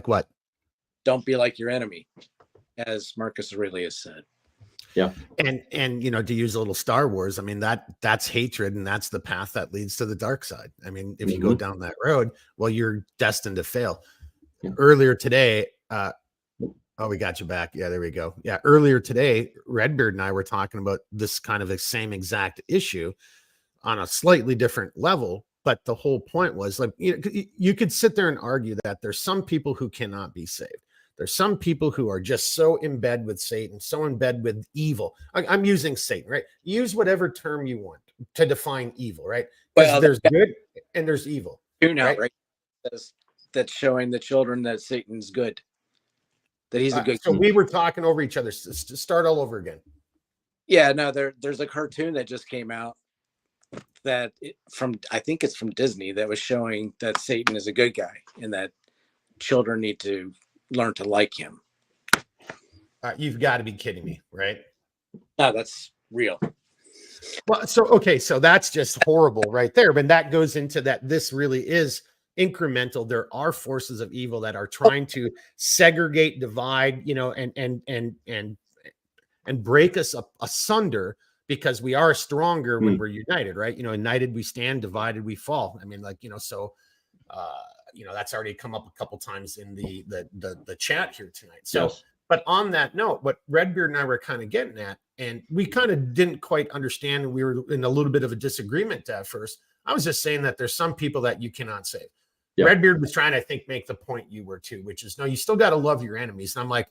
Speaker 1: what?
Speaker 5: Don't be like your enemy, as Marcus Aurelius said.
Speaker 2: Yeah.
Speaker 1: And you know, to use a little Star Wars, I mean, that's hatred, and that's the path that leads to the dark side. I mean, if you go down that road, well, you're destined to fail. Earlier today, oh, we got you back. Yeah, there we go. Yeah, earlier today, Redbeard and I were talking about this kind of the same exact issue on a slightly different level. But the whole point was, like, you could sit there and argue that there's some people who cannot be saved. There's some people who are just so in bed with Satan, so in bed with evil. I'm using Satan, right? Use whatever term you want to define evil, right? Because there's good and there's evil.
Speaker 5: Right? That's showing the children that Satan's good. That he's a good.
Speaker 1: So we were talking over each other. Start all over again.
Speaker 5: Yeah, no, there's a cartoon that just came out I think it's from Disney, that was showing that Satan is a good guy and that children need to learn to like him.
Speaker 1: You've got to be kidding me, right?
Speaker 5: No, that's real.
Speaker 1: Well, so that's just horrible right there. But that goes into that this really is incremental. There are forces of evil that are trying to segregate, divide, you know, and break us asunder, because we are stronger when we're united, right? You know, united we stand, divided we fall. I mean, like, you know, so you know, that's already come up a couple times in the chat here tonight. So, but on that note, what Redbeard and I were kind of getting at, and we kind of didn't quite understand, and we were in a little bit of a disagreement at first. I was just saying that there's some people that you cannot save. Redbeard was trying to, I think, make the point you were too, which is, no, you still got to love your enemies. And I'm like,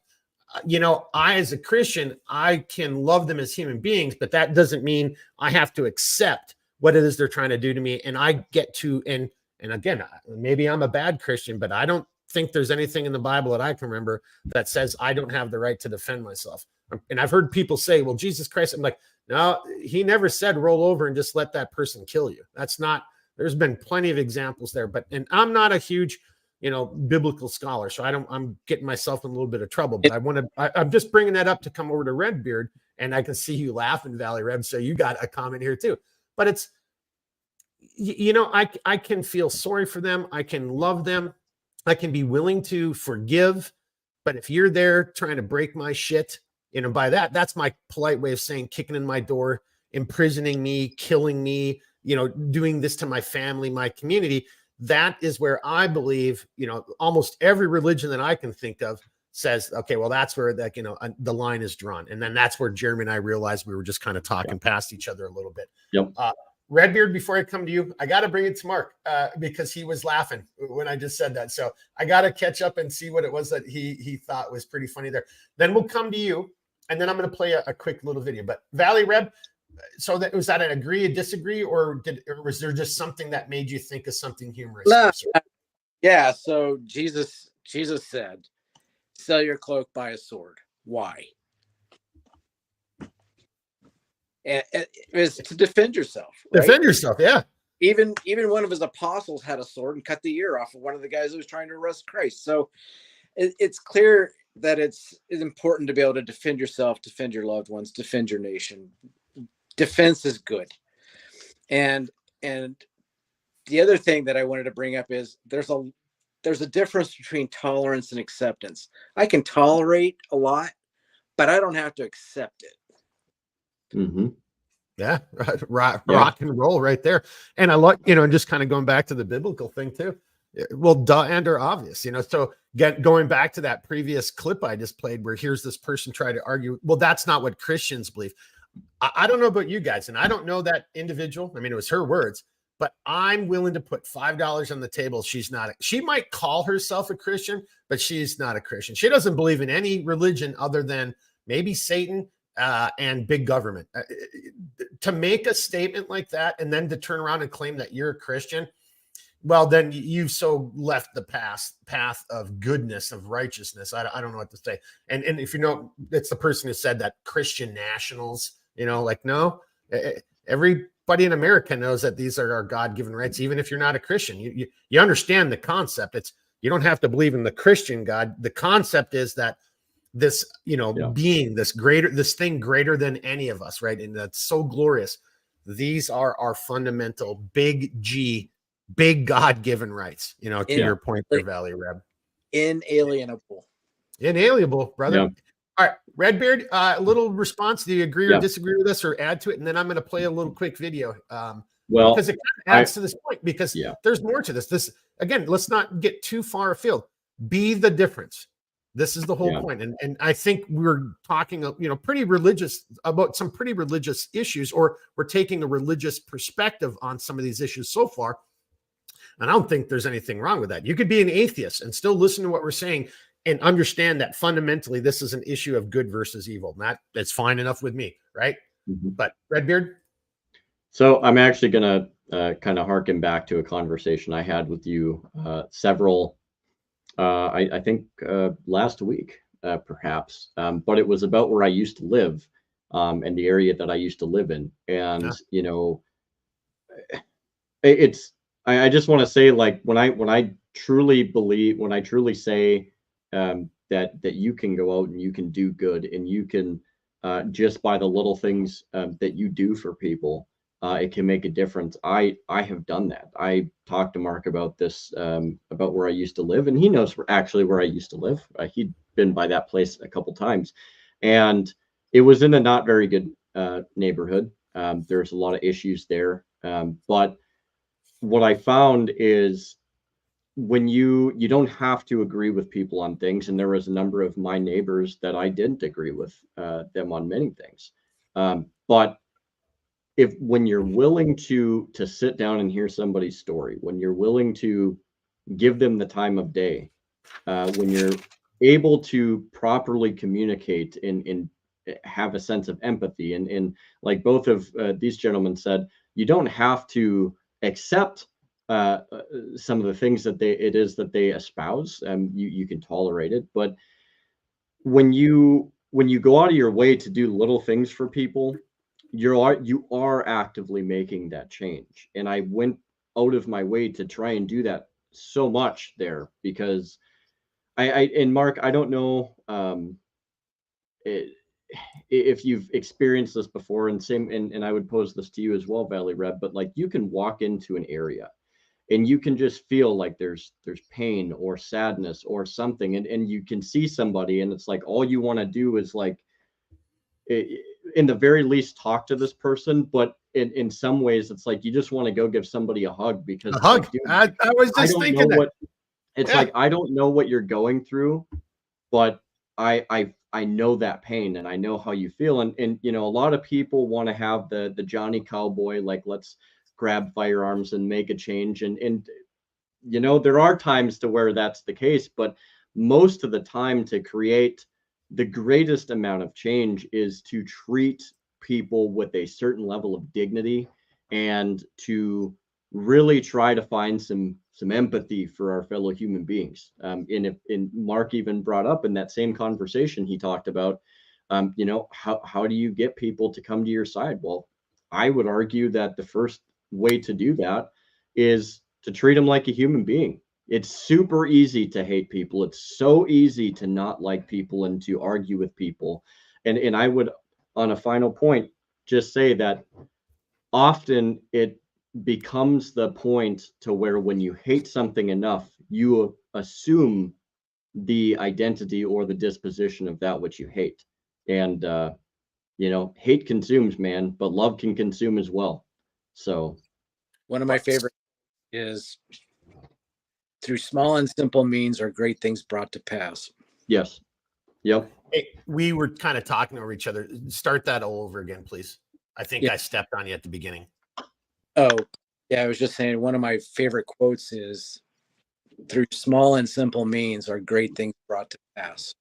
Speaker 1: you know, I, as a Christian, I can love them as human beings, but that doesn't mean I have to accept what it is they're trying to do to me. And I get to, and again, maybe I'm a bad Christian, but I don't think there's anything in the Bible that I can remember that says I don't have the right to defend myself. And I've heard people say, well, Jesus Christ, I'm like, no, he never said roll over and just let that person kill you. That's not, there's been plenty of examples there, and I'm not a huge, you know, biblical scholar, so I'm getting myself in a little bit of trouble, but I'm just bringing that up to come over to Redbeard, and I can see you laughing, Valley Reb, so you got a comment here too. But it's, you know, I can feel sorry for them. I can love them. I can be willing to forgive, but if you're there trying to break my shit, you know, by that's my polite way of saying kicking in my door, imprisoning me, killing me, you know, doing this to my family, my community. That is where I believe, you know, almost every religion that I can think of says, okay, well, that's where that, you know, the line is drawn. And then that's where Jeremy and I realized we were just kind of talking past each other a little bit. Redbeard, before I come to you, I got to bring it to Mark because he was laughing when I just said that. So I got to catch up and see what it was that he thought was pretty funny there. Then we'll come to you, and then I'm going to play a quick little video. But Valley Reb, so was that an agree, a disagree, or was there just something that made you think of something humorous?
Speaker 5: No. Yeah. So Jesus said, "Sell your cloak, buy a sword." Why? And it was to defend yourself. Right?
Speaker 1: Defend yourself, yeah.
Speaker 5: Even one of his apostles had a sword and cut the ear off of one of the guys who was trying to arrest Christ. So it's clear that it's important to be able to defend yourself, defend your loved ones, defend your nation. Defense is good. And the other thing that I wanted to bring up is there's a difference between tolerance and acceptance. I can tolerate a lot, but I don't have to accept it.
Speaker 1: Yeah, rock and roll right there. And I like, you know, just kind of going back to the biblical thing too. Well, duh and or obvious, you know. So going back to that previous clip I just played, where here's this person try to argue, well, that's not what Christians believe. I don't know about you guys, and I don't know that individual. I mean, it was her words, but I'm willing to put $5 on the table. She might call herself a Christian, but she's not a Christian. She doesn't believe in any religion other than maybe Satan and big government. To make a statement like that and then to turn around and claim that you're a Christian, well, then you've so left the path of goodness, of righteousness. I don't know what to say. And if you know, it's the person who said that Christian nationals, you know, like, no, everybody in America knows that these are our God-given rights, even if you're not a Christian. You understand the concept. You don't have to believe in the Christian God. The concept is that this, you know, being this thing greater than any of us, right? And that's so glorious. These are our fundamental big G, big God-given rights, you know, to your point there, Valley Reb.
Speaker 5: Inalienable,
Speaker 1: brother. Yeah. All right, Redbeard, a little response. Do you agree or disagree with us, or add to it? And then I'm going to play a little quick video. Well, because it kind of adds to this point, because there's more to this. Again, let's not get too far afield. Be the difference. This is the whole point. And I think we're talking, you know, about some pretty religious issues, or we're taking a religious perspective on some of these issues so far. And I don't think there's anything wrong with that. You could be an atheist and still listen to what we're saying and understand that fundamentally this is an issue of good versus evil. That's fine enough with me, right? Mm-hmm. But Redbeard?
Speaker 2: So I'm actually going to kind of harken back to a conversation I had with you I think last week, perhaps, but it was about where I used to live and the area that I used to live in. And, you know, I just want to say, like, when I truly say that you can go out and you can do good, and you can just by the little things that you do for people, it can make a difference. I have done that. I talked to Mark about this, about where I used to live, and he knows where I used to live. He'd been by that place a couple times, and it was in a not very good neighborhood. There's a lot of issues there, but what I found is when you don't have to agree with people on things, and there was a number of my neighbors that I didn't agree with them on many things, but when you're willing to sit down and hear somebody's story, when you're willing to give them the time of day, when you're able to properly communicate and have a sense of empathy, and like both of these gentlemen said, you don't have to accept some of the things that they espouse. You can tolerate it, but when you go out of your way to do little things for people, you are actively making that change. And I went out of my way to try and do that so much there, because and Mark, I don't know if you've experienced this before, and I would pose this to you as well, Valley Reb, but like, you can walk into an area and you can just feel like there's pain or sadness or something, and you can see somebody, and it's like all you want to do is, like, in the very least, talk to this person, but in some ways it's like you just want to go give somebody a hug, because
Speaker 1: a hug. Like, I was just thinking that.
Speaker 2: It's like, I don't know what you're going through, but I know that pain, and I know how you feel. And you know, a lot of people want to have the Johnny Cowboy, like, let's grab firearms and make a change. And you know, there are times to where that's the case, but most of the time, to create the greatest amount of change is to treat people with a certain level of dignity, and to really try to find some empathy for our fellow human beings. And Mark even brought up in that same conversation, he talked about, you know, how do you get people to come to your side? Well, I would argue that the first way to do that is to treat them like a human being. It's super easy to hate people. It's so easy to not like people and to argue with people. And I would, on a final point, just say that often it becomes the point to where when you hate something enough, you assume the identity or the disposition of that which you hate. And, you know, hate consumes, man, but love can consume as well. So
Speaker 5: one of my favorite is through small and simple means are great things brought to pass.
Speaker 2: Yes. Yep.
Speaker 1: Hey, we were kind of talking over each other. Start that all over again, please. I think
Speaker 5: Yeah.
Speaker 1: I stepped on you at the beginning.
Speaker 5: Oh, yeah. I was just saying one of my favorite quotes is, through small and simple means are great things brought to pass.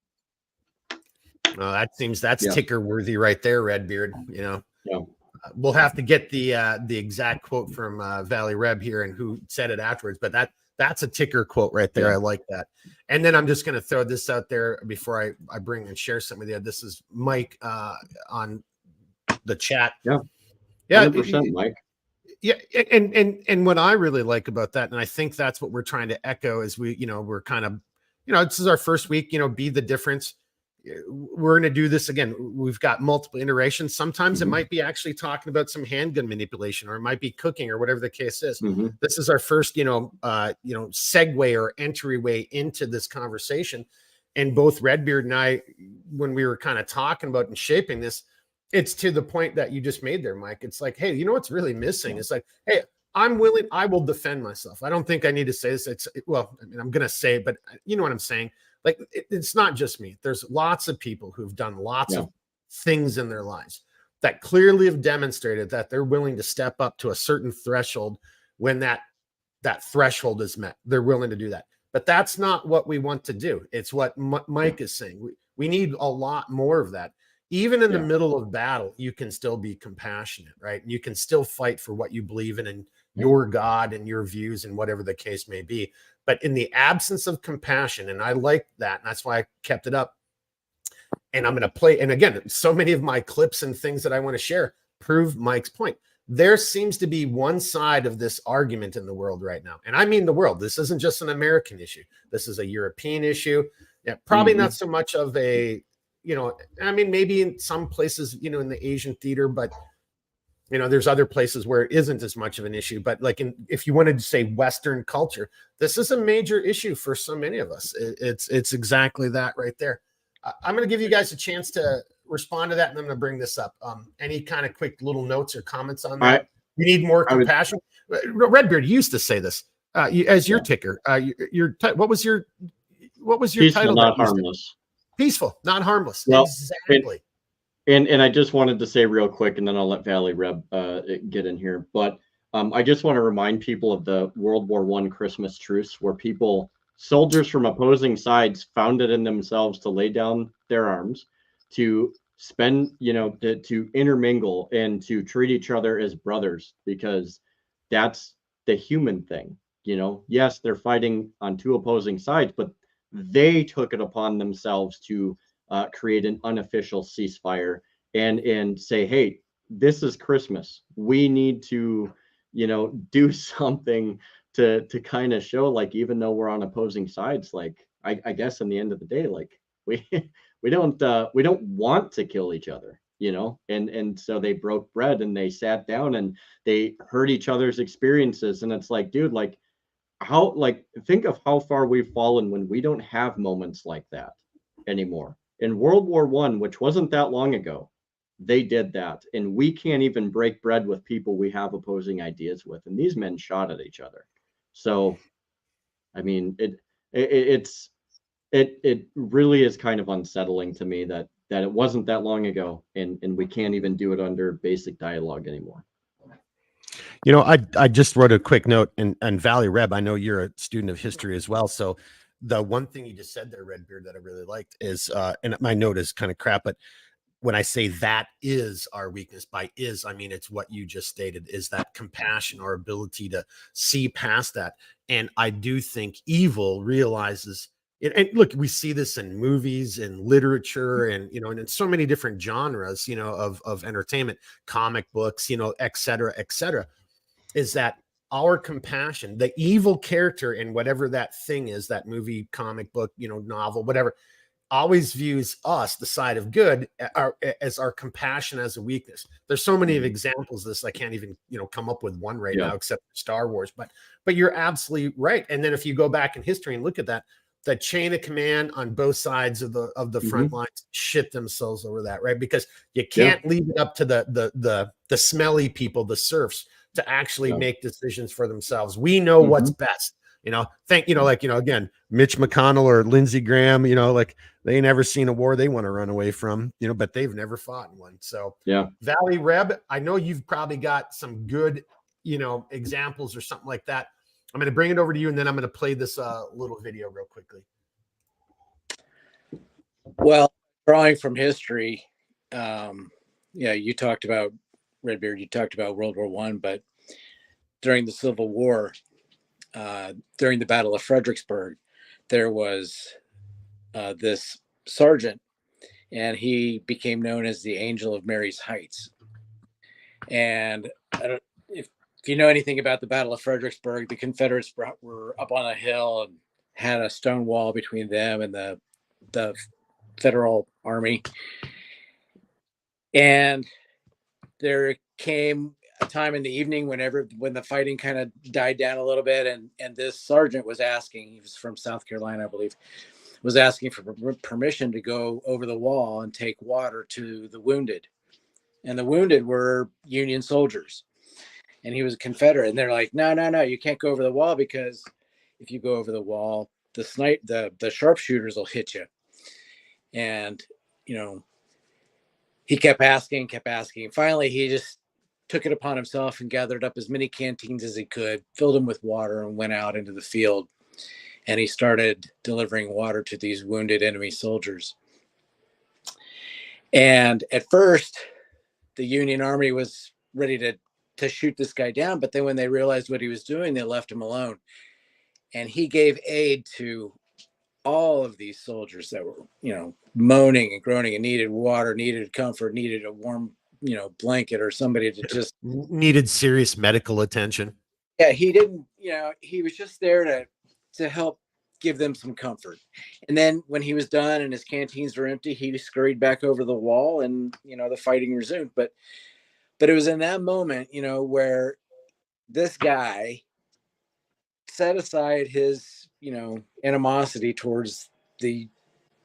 Speaker 1: That's ticker worthy right there, Redbeard. You know, we'll have to get the exact quote from Valley Reb here and who said it afterwards, but that's a ticker quote right there. I like that. And then I'm just going to throw this out there before I bring and share some with you. This is Mike on the chat.
Speaker 2: Yeah. 100%, Mike.
Speaker 1: Yeah. And what I really like about that, and I think that's what we're trying to echo is we're kind of, this is our first week, be the difference. We're going to do this again. We've got multiple iterations. Sometimes it might be actually talking about some handgun manipulation, or it might be cooking, or whatever the case is. This is our first, segue or entryway into this conversation. And both Redbeard and I, when we were kind of talking about and shaping this, it's to the point that you just made there, Mike. It's like, hey, what's really missing? It's like, hey, I'm willing. I will defend myself. I don't think I need to say this. I'm going to say it, but you know what I'm saying? Like, it's not just me. There's lots of people who've done lots of things in their lives that clearly have demonstrated that they're willing to step up to a certain threshold when that threshold is met. They're willing to do that. But that's not what we want to do. It's what Mike is saying. We need a lot more of that. Even in the middle of battle, you can still be compassionate, right? And you can still fight for what you believe in and your God and your views and whatever the case may be. But in the absence of compassion, and I like that, and that's why I kept it up. And I'm going to play. And again, so many of my clips and things that I want to share prove Mike's point. There seems to be one side of this argument in the world right now. And I mean the world. This isn't just an American issue. This is a European issue. Yeah, probably not so much of a, maybe in some places, in the Asian theater, but there's other places where it isn't as much of an issue. But like if you wanted to say Western culture, this is a major issue for so many of us. It's exactly that right there. I'm going to give you guys a chance to respond to that, and I'm going to bring this up. Any kind of quick little notes or comments on that? We need more compassion. Redbeard used to say this as your ticker. What was your
Speaker 2: Peaceful,
Speaker 1: title?
Speaker 2: Not harmless.
Speaker 1: Peaceful, not harmless.
Speaker 2: Well,
Speaker 1: exactly.
Speaker 2: And I just wanted to say real quick, and then I'll let Valley Reb get in here. But I just want to remind people of the World War I Christmas truce, where soldiers from opposing sides found it in themselves to lay down their arms, to spend, to intermingle and to treat each other as brothers, because that's the human thing. Yes, they're fighting on two opposing sides, but they took it upon themselves to create an unofficial ceasefire and say, hey, this is Christmas. We need to, do something to kind of show, like, even though we're on opposing sides, like, I guess in the end of the day, like, we don't want to kill each other, and so they broke bread and they sat down and they heard each other's experiences. And it's like, dude, like, think of how far we've fallen when we don't have moments like that anymore. In World War I, which wasn't that long ago, they did that. And we can't even break bread with people we have opposing ideas with. And these men shot at each other. So, I mean, it really is kind of unsettling to me that it wasn't that long ago, and we can't even do it under basic dialogue anymore.
Speaker 1: I just wrote a quick note, and Valley Reb, I know you're a student of history as well. So the one thing you just said there, Redbeard, that I really liked is, and my note is kind of crap, but when I say that is our weakness, by is, I mean, it's what you just stated, is that compassion, our ability to see past that. And I do think evil realizes it. And look, we see this in movies and literature and, and in so many different genres, of entertainment, comic books, et cetera, is that our compassion, the evil character in whatever that thing is, that movie, comic book, novel, whatever, always views us, the side of good, as our compassion as a weakness. There's so many of examples of this, I can't even, come up with one right now, except Star Wars, but you're absolutely right. And then if you go back in history and look at that, the chain of command on both sides of the front lines shit themselves over that, right? Because you can't leave it up to the smelly people, the serfs, to actually make decisions for themselves. We know what's best. again, Mitch McConnell or Lindsey Graham, like they never seen a war they want to run away from, but they've never fought in one. So
Speaker 2: yeah,
Speaker 1: Valley Reb, I know you've probably got some good, examples or something like that. I'm going to bring it over to you, and then I'm going to play this little video real quickly.
Speaker 5: Well, drawing from history, you talked about Redbeard, you talked about World War I, but during the Civil War, during the Battle of Fredericksburg, there was this sergeant, and he became known as the Angel of Mary's Heights. And if you know anything about the Battle of Fredericksburg, the Confederates were up on a hill and had a stone wall between them and the Federal Army. And there came a time in the evening when the fighting kind of died down a little bit, and this sergeant was asking, he was from South Carolina, I believe, was asking for permission to go over the wall and take water to the wounded. And the wounded were Union soldiers, and he was a Confederate, and they're like, no, you can't go over the wall, because if you go over the wall, the sharpshooters will hit you. And he kept asking. Finally, he just took it upon himself and gathered up as many canteens as he could, filled them with water, and went out into the field. And he started delivering water to these wounded enemy soldiers. And at first, the Union Army was ready to shoot this guy down. But then when they realized what he was doing, they left him alone. And he gave aid to all of these soldiers that were, moaning and groaning and needed water, needed comfort, needed a warm, blanket, or somebody to just
Speaker 1: needed serious medical attention.
Speaker 5: Yeah, he didn't, he was just there to help give them some comfort. And then when he was done and his canteens were empty, he scurried back over the wall, and, the fighting resumed. But it was in that moment, where this guy set aside his, animosity towards the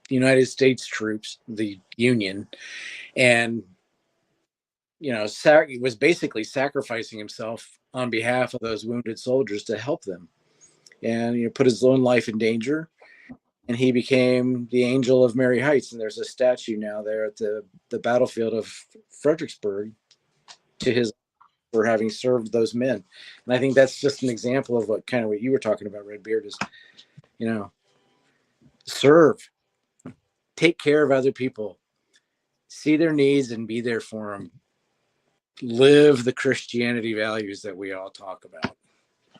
Speaker 5: United States troops, the Union, and, was basically sacrificing himself on behalf of those wounded soldiers to help them, and, put his own life in danger. And he became the Angel of Mary Heights. And there's a statue now there at the battlefield of Fredericksburg to his, for having served those men. And I think that's just an example of what you were talking about, Redbeard, is, serve, take care of other people, see their needs and be there for them. Live the Christianity values that we all talk about.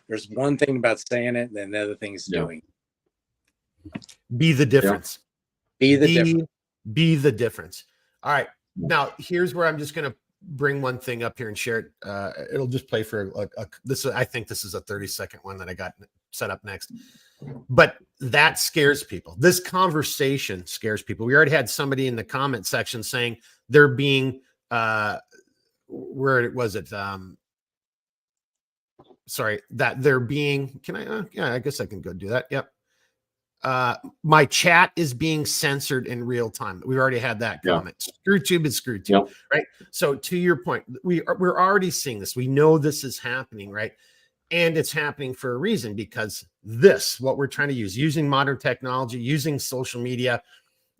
Speaker 5: There's one thing about saying it, and then the other thing is doing.
Speaker 1: Be the difference.
Speaker 5: Yeah. Be the difference.
Speaker 1: All right. Now, here's where I'm just going to bring one thing up here and share it. It'll just play for this. I think this is a 30-second one that I got set up next. But that scares people. This conversation scares people. We already had somebody in the comment section saying they're being where was it? Sorry, that they're being. Can I? Yeah, I guess I can go do that. Yep. My chat is being censored in real time. We already had that comment. ScrewTube is ScrewTube, right? So to your point, we're already seeing this. We know this is happening, right? And it's happening for a reason, because what we're trying to use, using modern technology, using social media,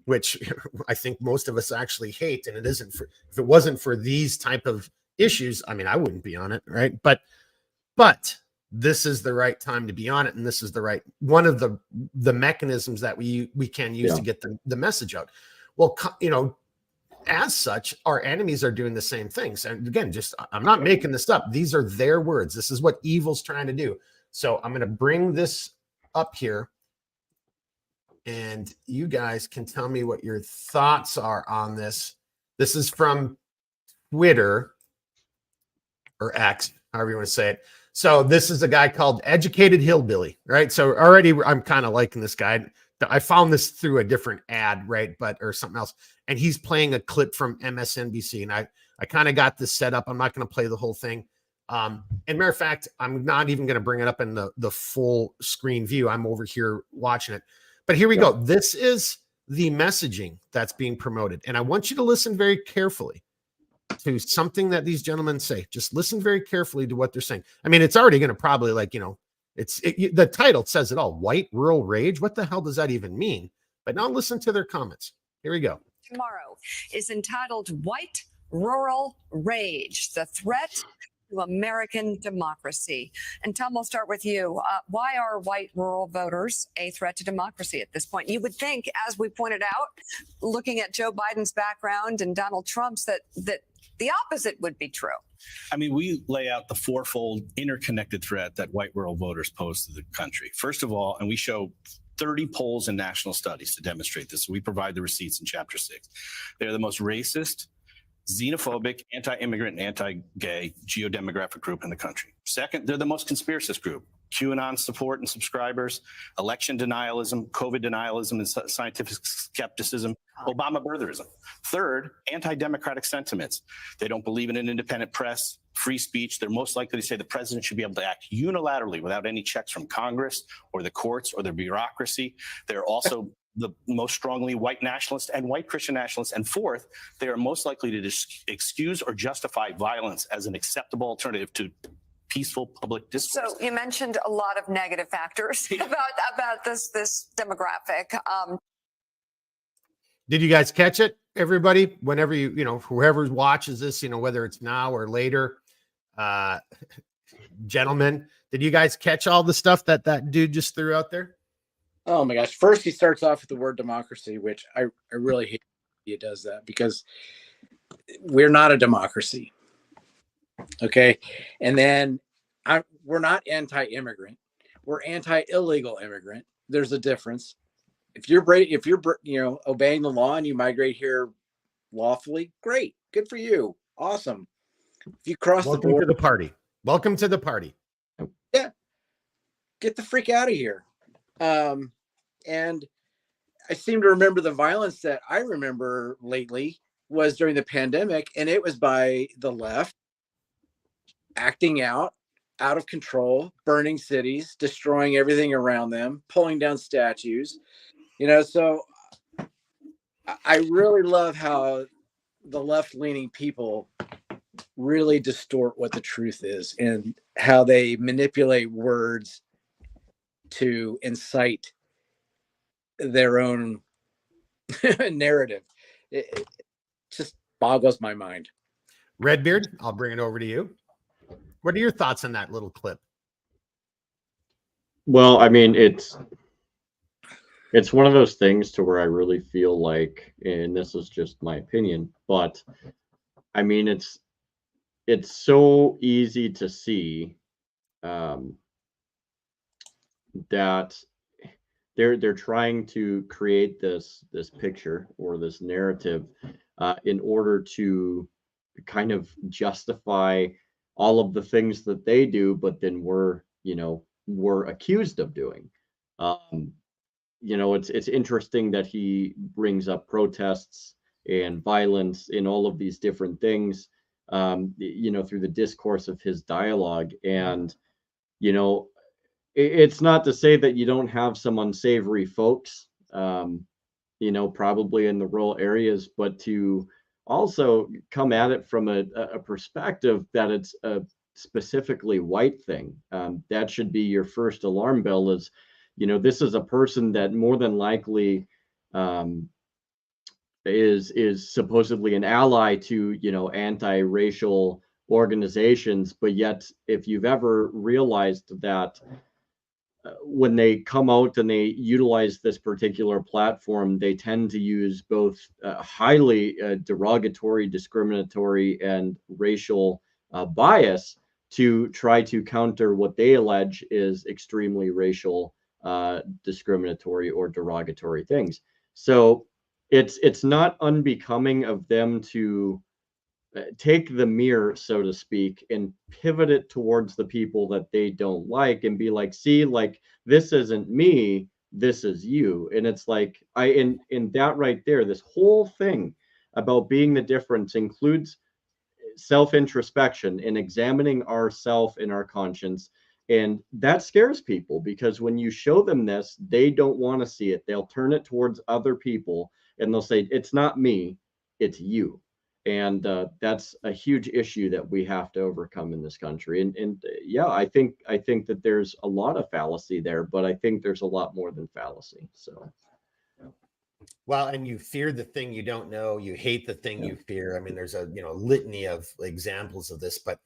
Speaker 1: which I think most of us actually hate. And it isn't if it wasn't for these type of issues, I mean, I wouldn't be on it, right? But this is the right time to be on it, and this is one of the mechanisms that we can use to get the message out. Well, as such, our enemies are doing the same things. And again, I'm not making this up. These are their words. This is what evil's trying to do. So I'm going to bring this up here, and you guys can tell me what your thoughts are on this. This is from Twitter, or X, however you want to say it. So this is a guy called Educated Hillbilly, right? So already I'm kind of liking this guy. I found this through a different ad, right? Or something else. And he's playing a clip from MSNBC. And I kind of got this set up. I'm not going to play the whole thing. And matter of fact, I'm not even going to bring it up in the full screen view. I'm over here watching it. But here we go. This is the messaging that's being promoted. And I want you to listen very carefully to something that these gentlemen say. Just listen very carefully to what they're saying. I mean, it's already going to probably The title says it all. White rural rage. What the hell does that even mean? But now listen to their comments. Here we go.
Speaker 6: Tomorrow is entitled White Rural Rage, the threat to American democracy. And Tom, we'll start with you. Why are white rural voters a threat to democracy at this point? You would think, as we pointed out, looking at Joe Biden's background and Donald Trump's, that the opposite would be true.
Speaker 7: I mean, we lay out the fourfold interconnected threat that white rural voters pose to the country. First of all, and we show 30 polls and national studies to demonstrate this. We provide the receipts in Chapter 6. They're the most racist, xenophobic, anti-immigrant, and anti-gay geodemographic group in the country. Second, they're the most conspiracist group. QAnon support and subscribers, election denialism, COVID denialism and scientific skepticism, Obama birtherism. Third, anti-democratic sentiments. They don't believe in an independent press, free speech. They're most likely to say the president should be able to act unilaterally without any checks from Congress or the courts or the bureaucracy. They're also the most strongly white nationalist and white Christian nationalists. And fourth, they are most likely to excuse or justify violence as an acceptable alternative to peaceful public discourse.
Speaker 6: So you mentioned a lot of negative factors about this demographic.
Speaker 1: Did you guys catch it, everybody? Whenever whoever watches this, whether it's now or later, gentlemen, did you guys catch all the stuff that dude just threw out there?
Speaker 5: Oh my gosh. First, he starts off with the word democracy, which I really hate he does that, because we're not a democracy. Okay. And then we're not anti-immigrant. We're anti-illegal immigrant. There's a difference. If you're obeying the law and you migrate here lawfully, great. Good for you. Awesome. If you cross the border,
Speaker 1: welcome to the party. Welcome to the party.
Speaker 5: Yeah. Get the freak out of here. And I seem to remember the violence that I remember lately was during the pandemic, and it was by the left acting out of control, burning cities, destroying everything around them, pulling down statues. So I really love how the left-leaning people really distort what the truth is and how they manipulate words to incite their own narrative. It just boggles my mind.
Speaker 1: Redbeard, I'll bring it over to you. What are your thoughts on that little clip?
Speaker 2: Well, I mean, it's one of those things to where I really feel like, and this is just my opinion, but I mean, it's so easy to see that they're trying to create this picture or this narrative in order to kind of justify all of the things that they do, but then we're accused of doing. It's interesting that he brings up protests and violence and all of these different things, through the discourse of his dialogue. And, it's not to say that you don't have some unsavory folks, probably in the rural areas, but to also come at it from a perspective that it's a specifically white thing. That should be your first alarm bell is, this is a person that more than likely is supposedly an ally to, anti-racial organizations. But yet, if you've ever realized that when they come out and they utilize this particular platform, they tend to use both highly derogatory, discriminatory, and racial bias to try to counter what they allege is extremely racial, discriminatory, or derogatory things. So it's not unbecoming of them to take the mirror, so to speak, and pivot it towards the people that they don't like and be like, see, like, this isn't me, this is you. And it's like, in that right there, this whole thing about being the difference includes self-introspection and examining ourself and our conscience. And that scares people, because when you show them this, they don't want to see it. They'll turn it towards other people and they'll say, it's not me, it's you. And that's a huge issue that we have to overcome in this country. And yeah, I think that there's a lot of fallacy there, but I think there's a lot more than fallacy. So.
Speaker 1: Well, and you fear the thing you don't know. You hate the thing you fear. I mean, there's a litany of examples of this, but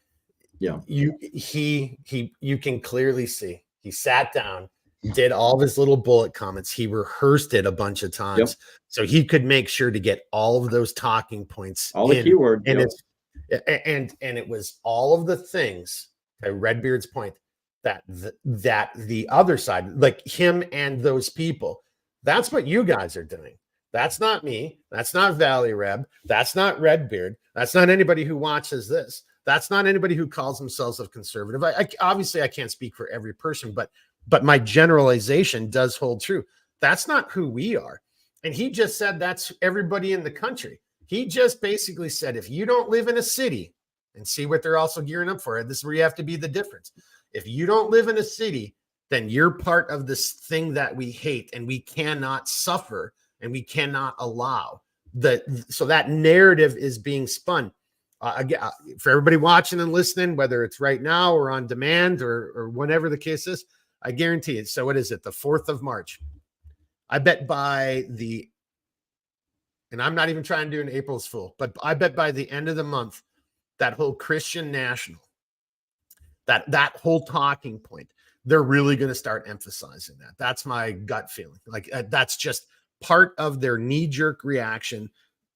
Speaker 2: yeah,
Speaker 1: you can clearly see he sat down, did all of his little bullet comments. He rehearsed it a bunch of times, so he could make sure to get all of those talking points,
Speaker 2: all the keywords,
Speaker 1: and it was all of the things. To Redbeard's point, that the other side, like him and those people, that's what you guys are doing. That's not me. That's not Valley Reb. That's not Redbeard. That's not anybody who watches this. That's not anybody who calls themselves a conservative. Obviously I can't speak for every person, but my generalization does hold true. That's not who we are. And he just said that's everybody in the country. He just basically said, if you don't live in a city, and see what they're also gearing up for, this is where you have to be the difference. If you don't live in a city, then you're part of this thing that we hate, and we cannot suffer, and we cannot allow so that narrative is being spun. Again, for everybody watching and listening, whether it's right now or on demand or whenever the case is, I guarantee it. So what is it? The 4th of March. I bet by and I'm not even trying to do an April's Fool, but I bet by the end of the month, that whole Christian national, that whole talking point, they're really going to start emphasizing that. That's my gut feeling. Like that's just part of their knee-jerk reaction.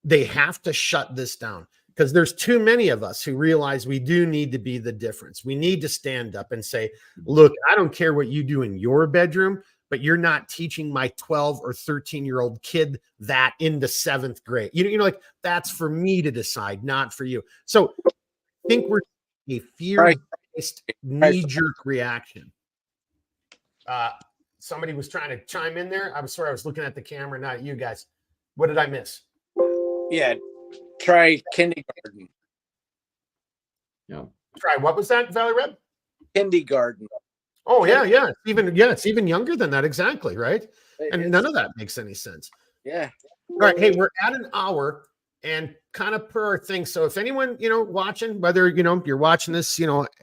Speaker 1: They have to shut this down because there's too many of us who realize we do need to be the difference. We need to stand up and say, look, I don't care what you do in your bedroom, but you're not teaching my 12 or 13-year-old kid that in the 7th grade. You know, like that's for me to decide, not for you. So I think we're a fear-based knee-jerk reaction. Somebody was trying to chime in there. I'm sorry, I was looking at the camera, not you guys. What did I miss?
Speaker 5: Yeah, try kindergarten.
Speaker 2: Yeah.
Speaker 1: Try what was that, Valley Reb?
Speaker 5: Kindergarten.
Speaker 1: Oh yeah. It's even younger than that, exactly, right? And none of that makes any sense.
Speaker 5: Yeah.
Speaker 1: All right, hey, we're at an hour and kind of per our thing. So if anyone, watching, whether, you're watching this,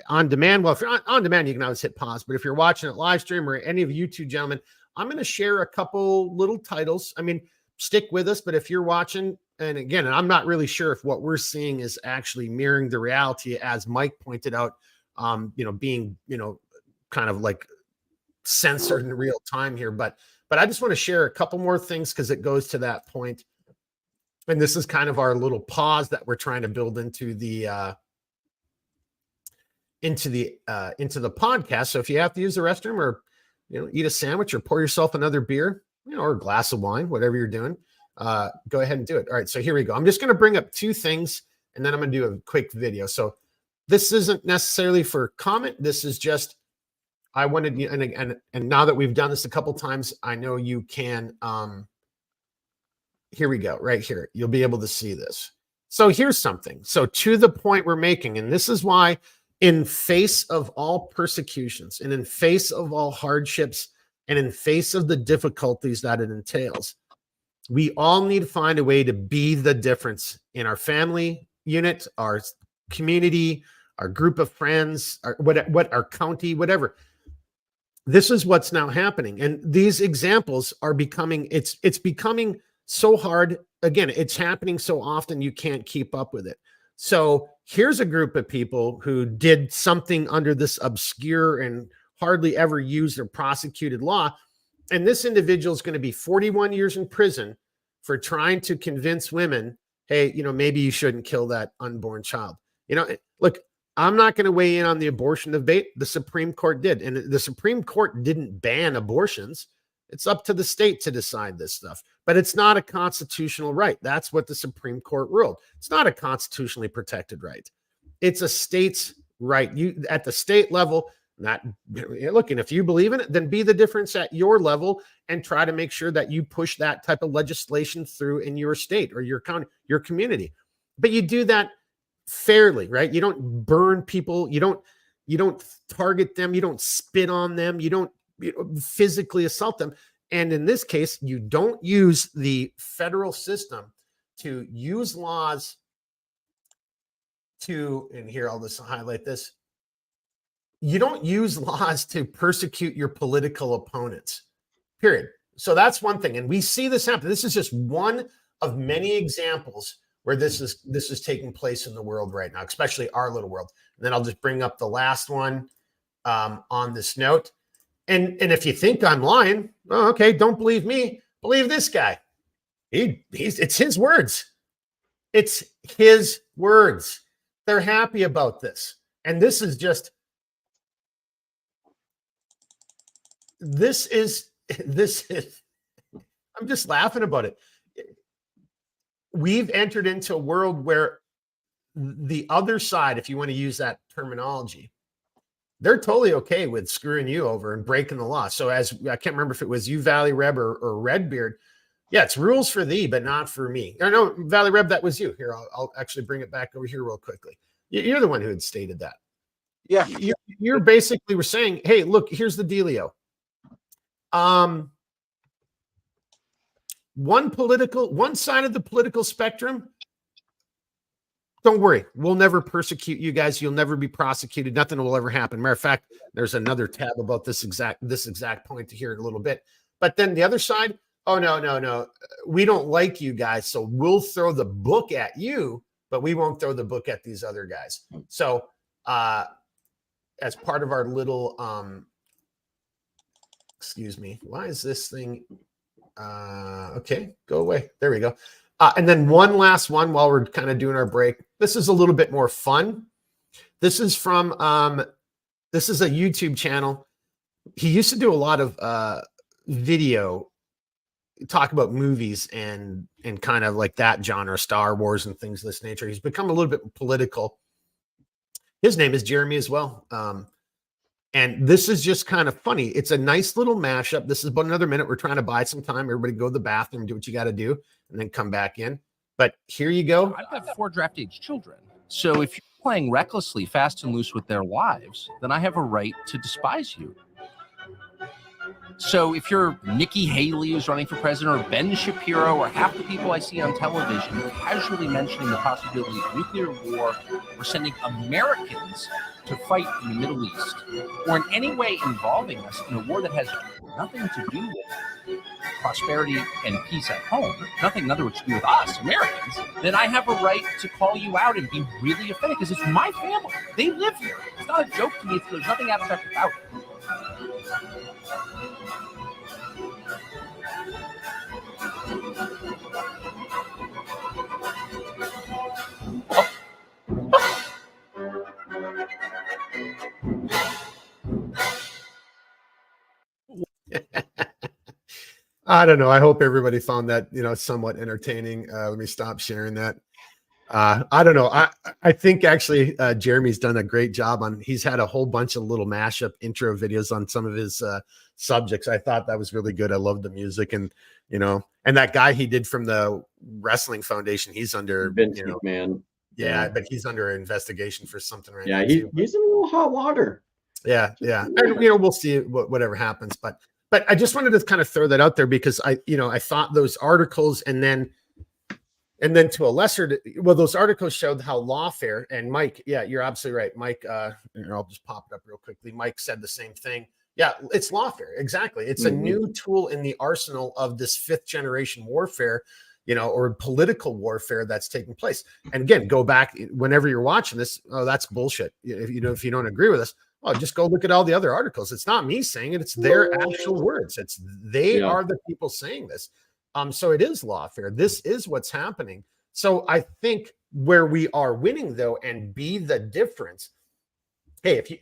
Speaker 1: on demand, well, if you're on demand, you can always hit pause. But if you're watching it live stream or any of you two gentlemen, I'm going to share a couple little titles. I mean, stick with us. But if you're watching, and again, and I'm not really sure if what we're seeing is actually mirroring the reality, as Mike pointed out, being, kind of like censored in real time here. But I just want to share a couple more things because it goes to that point. And this is kind of our little pause that we're trying to build into the podcast. So if you have to use the restroom or eat a sandwich or pour yourself another beer, or a glass of wine, whatever you're doing, go ahead and do it. All right, so here we go. I'm just going to bring up 2 things, and then I'm going to do a quick video. So this isn't necessarily for comment. This is just I wanted you, and now that we've done this a couple times, I know you can. Here we go, right here. You'll be able to see this. So here's something. So to the point we're making, and this is why, in face of all persecutions, and in face of all hardships, and in face of the difficulties that it entails, we all need to find a way to be the difference in our family unit, our community, our group of friends, what our county, whatever. This is what's now happening. And these examples are becoming, it's becoming so hard. Again, it's happening so often you can't keep up with it. So here's a group of people who did something under this obscure and hardly ever used or prosecuted law. And this individual is going to be 41 years in prison for trying to convince women, hey, maybe you shouldn't kill that unborn child. Look, I'm not going to weigh in on the abortion debate. The Supreme Court did. And the Supreme Court didn't ban abortions. It's up to the state to decide this stuff. But it's not a constitutional right. That's what the Supreme Court ruled. It's not a constitutionally protected right. It's a state's right. You at the state level, look, and if you believe in it, then be the difference at your level and try to make sure that you push that type of legislation through in your state or your county, your community. But you do that fairly, right? You don't burn people. You don't target them. You don't spit on them. You don't physically assault them. And in this case, you don't use the federal system to use laws to, and here I'll just highlight this. You don't use laws to persecute your political opponents, period. So that's one thing. And we see this happen. This is just one of many examples where this is taking place in the world right now, especially our little world. And then I'll just bring up the last one on this note. And if you think I'm lying, oh, okay, don't believe me. Believe this guy. It's his words. It's his words. They're happy about this. And this is, I'm just laughing about it. We've entered into a world where the other side, if you want to use that terminology, they're totally okay with screwing you over and breaking the law. So as I can't remember if it was you, Valley Reb, or Redbeard. Yeah, it's rules for thee, but not for me. No, Valley Reb, that was you. Here, I'll actually bring it back over here real quickly. You're the one who had stated that.
Speaker 5: Yeah.
Speaker 1: You're basically were saying, hey, look, here's the dealio. One side of the political spectrum, don't worry, we'll never persecute you guys. You'll never be prosecuted. Nothing will ever happen. Matter of fact, there's another tab about this exact point to hear in a little bit. But then the other side, oh, no. We don't like you guys, so we'll throw the book at you, but we won't throw the book at these other guys. So as part of our little, excuse me, why is this thing, okay, go away. There we go. And then one last one while we're kind of doing our break. This is a little bit more fun. This is from, this is a YouTube channel. He used to do a lot of video, talk about movies and kind of like that genre, Star Wars and things of this nature. He's become a little bit political. His name is Jeremy as well. And this is just kind of funny. It's a nice little mashup. This is about another minute. We're trying to buy some time. Everybody go to the bathroom, do what you got to do, and then come back in. But here you go.
Speaker 8: I've got 4 draft age children. So if you're playing recklessly, fast and loose with their lives, then I have a right to despise you. So if you're Nikki Haley, who's running for president, or Ben Shapiro, or half the people I see on television casually mentioning the possibility of nuclear war, or sending Americans to fight in the Middle East, or in any way involving us in a war that has nothing to do with prosperity and peace at home, nothing in other words to do with us, Americans, then I have a right to call you out and be really offended because it's my family. They live here. It's not a joke to me. There's nothing abstract about it.
Speaker 1: I don't know. I hope everybody found that, somewhat entertaining. Let me stop sharing that. I don't know. I think actually Jeremy's done a great job he's had a whole bunch of little mashup intro videos on some of his subjects. I thought that was really good. I love the music and that guy he did from the Wrestling Foundation, he's under
Speaker 2: Vince McMahon.
Speaker 1: Yeah, but he's under investigation for something right
Speaker 2: now.
Speaker 1: Yeah,
Speaker 2: he's in a little hot water.
Speaker 1: Yeah. And we'll see whatever happens. But I just wanted to kind of throw that out there because I thought those articles and then to a lesser, those articles showed how lawfare, and Mike, yeah, you're absolutely right. Mike, I'll just pop it up real quickly. Mike said the same thing. Yeah, it's lawfare. Exactly. It's a new tool in the arsenal of this 5th generation warfare, or political warfare that's taking place. And again, go back whenever you're watching this. Oh, that's bullshit. If you don't agree with us, just go look at all the other articles. It's not me saying it. It's their actual words. They are the people saying this. So it is lawfare. This is what's happening. So I think where we are winning though, and be the difference. Hey, if you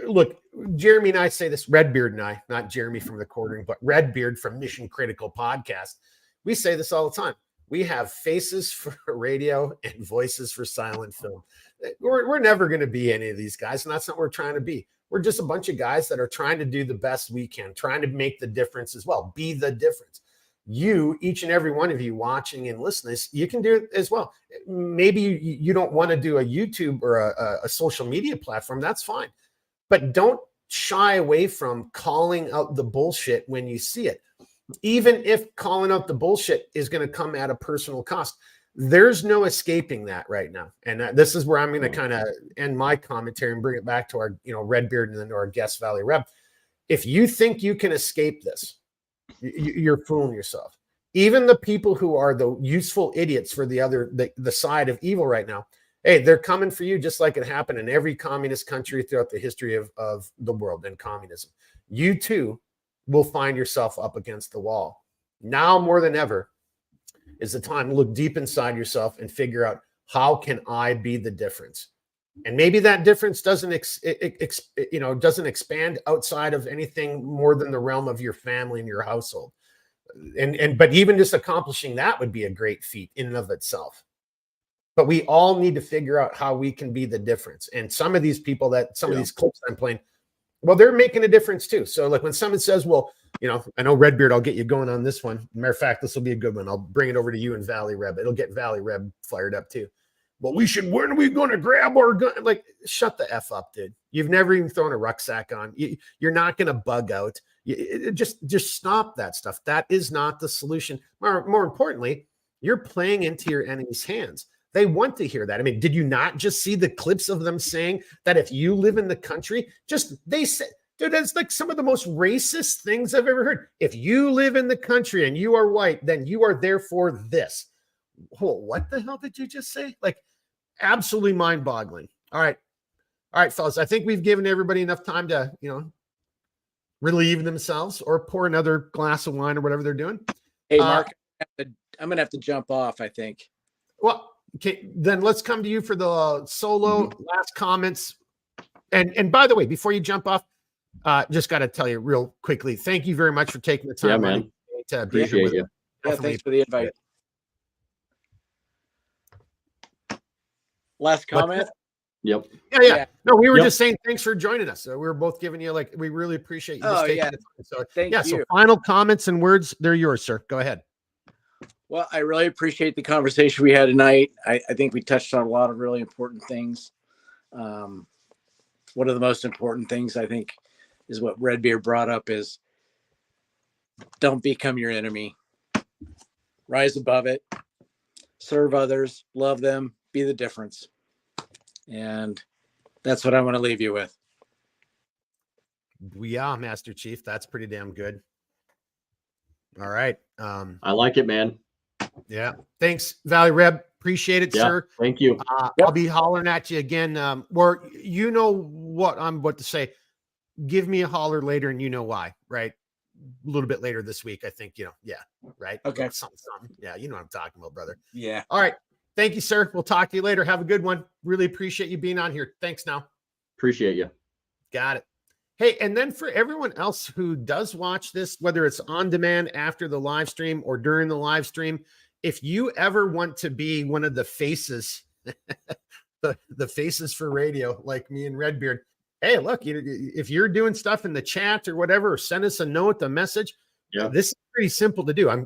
Speaker 1: look, Jeremy and I say this, Redbeard and I, not Jeremy from the quartering, but Redbeard from Mission Critical Podcast. We say this all the time. We have faces for radio and voices for silent film. We're never going to be any of these guys, and that's not what we're trying to be. We're just a bunch of guys that are trying to do the best we can, trying to make the difference as well, be the difference. You, each and every one of you watching and listening, you can do it as well. Maybe you don't want to do a YouTube or a social media platform. That's fine. But don't shy away from calling out the bullshit when you see it. Even if calling out the bullshit is going to come at a personal cost. There's no escaping that right now. And this is where I'm going to kind of end my commentary and bring it back to our, Redbeard and then to our guest Valley Reb. If you think you can escape this, you're fooling yourself. Even the people who are the useful idiots for the side of evil right now, hey, they're coming for you just like it happened in every communist country throughout the history of the world and communism. You too will find yourself up against the wall. Now more than ever is the time to look deep inside yourself and figure out, how can I be the difference? And maybe that difference doesn't expand outside of anything more than the realm of your family and your household. But even just accomplishing that would be a great feat in and of itself. But we all need to figure out how we can be the difference. And some of these people of these clips I'm playing, well, they're making a difference too. So like when someone says, well, I know Redbeard, I'll get you going on this one. Matter of fact, this will be a good one. I'll bring it over to you and Valley Reb. It'll get Valley Reb fired up too. Well, when are we going to grab our gun? Like, shut the F up, dude. You've never even thrown a rucksack on. You're not going to bug out. Just stop that stuff. That is not the solution. More importantly, you're playing into your enemy's hands. They want to hear that. I mean, did you not just see the clips of them saying that if you live in the country, they said, dude, that's like some of the most racist things I've ever heard. If you live in the country and you are white, then you are therefore this. Whoa, what the hell did you just say? Like, absolutely mind-boggling. All right, fellas. I think we've given everybody enough time to, relieve themselves or pour another glass of wine or whatever they're doing.
Speaker 5: Hey, Mark, I'm gonna have to jump off, I think.
Speaker 1: Well, okay, then let's come to you for the solo last comments. And by the way, before you jump off, just got to tell you real quickly, thank you very much for taking the time.
Speaker 2: Yeah, man.
Speaker 1: To be here with
Speaker 2: Appreciate you.
Speaker 5: Yeah, thanks for the invite. Last comment.
Speaker 2: Yep.
Speaker 1: Yeah. No, we were just saying thanks for joining us. So we were both giving you we really appreciate you just taking the time. So
Speaker 5: thank you.
Speaker 1: So final comments and words, they're yours, sir. Go ahead.
Speaker 5: Well, I really appreciate the conversation we had tonight. I think we touched on a lot of really important things. One of the most important things I think is what Redbeard brought up is don't become your enemy. Rise above it. Serve others. Love them. Be the difference. And that's what I want to leave you with.
Speaker 1: Yeah, Master Chief. That's pretty damn good. All right.
Speaker 2: I like it, man.
Speaker 1: Yeah. Thanks, Valley Reb. Appreciate it, sir.
Speaker 2: Thank you.
Speaker 1: I'll be hollering at you again. Or you know what I'm about to say. Give me a holler later, and you know why, right? A little bit later this week, I think. Yeah, right.
Speaker 5: Okay.
Speaker 1: Something. Yeah, you know what I'm talking about, brother.
Speaker 5: Yeah.
Speaker 1: All right. Thank you, sir. We'll talk to you later. Have a good one. Really appreciate you being on here. Thanks now.
Speaker 2: Appreciate you.
Speaker 1: Got it. Hey, and then for everyone else who does watch this, whether it's on demand after the live stream or during the live stream, if you ever want to be one of the faces, the faces for radio, like me and Redbeard, hey, look, if you're doing stuff in the chat or whatever, or send us a note, a message.
Speaker 2: Yeah,
Speaker 1: this is pretty simple to do.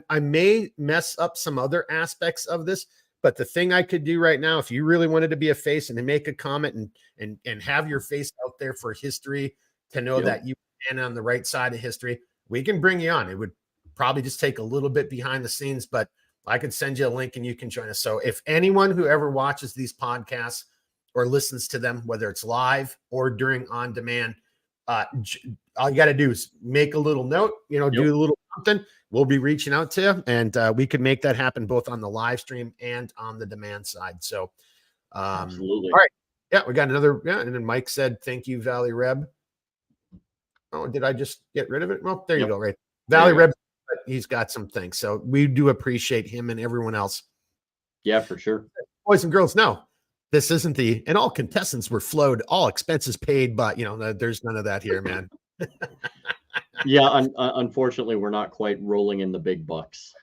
Speaker 1: I may mess up some other aspects of this, but the thing I could do right now, if you really wanted to be a face and to make a comment and have your face out there for history, to know that you stand on the right side of history, we can bring you on. It would probably just take a little bit behind the scenes, but I could send you a link and you can join us. So if anyone who ever watches these podcasts or listens to them, whether it's live or during on demand, all you got to do is make a little note, do a little something. We'll be reaching out to you, and we could make that happen both on the live stream and on the demand side. So,
Speaker 2: absolutely.
Speaker 1: All right. Yeah, we got another. Yeah. And then Mike said, thank you, Valley Reb. Oh, did I just get rid of it? Well, there you go. Right. Valley Reb, he's got some things. So we do appreciate him and everyone else.
Speaker 2: Yeah, for sure.
Speaker 1: Boys and girls, no, this isn't and all contestants were flowed, all expenses paid, but there's none of that here, man.
Speaker 2: Yeah, unfortunately, we're not quite rolling in the big bucks.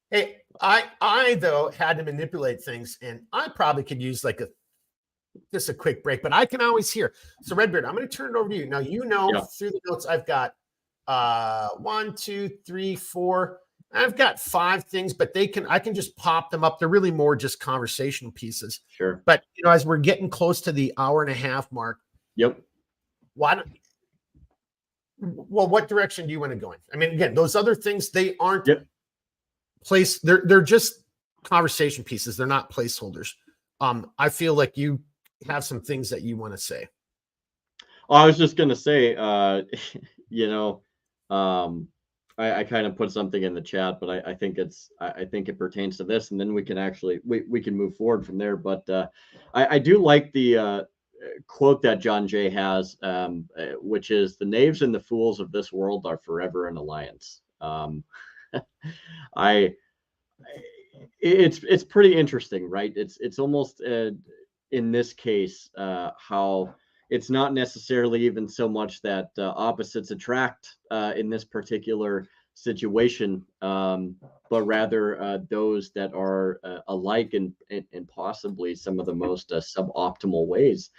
Speaker 1: Hey, I though had to manipulate things, and I probably could use just a quick break, but I can always hear. So Redbeard, I'm going to turn it over to you now. Through the notes, I've got 1, 2, 3, 4. I've got 5 things, but I can just pop them up. They're really more just conversational pieces.
Speaker 2: Sure.
Speaker 1: But as we're getting close to the hour and a half mark.
Speaker 2: Yep.
Speaker 1: What direction do you want to go in? I mean, again, those other things, they aren't placed. They're just conversation pieces. They're not placeholders. I feel like you have some things that you want to say.
Speaker 2: I was just gonna say, you know, I kind of put something in the chat, but I think I think it pertains to this, and then we can actually we can move forward from there. But I do like the quote that John Jay has, which is, "The knaves and the fools of this world are forever in alliance." I it's pretty interesting, right? It's almost in this case how it's not necessarily even so much that opposites attract in this particular situation, but rather those that are alike in possibly some of the most suboptimal ways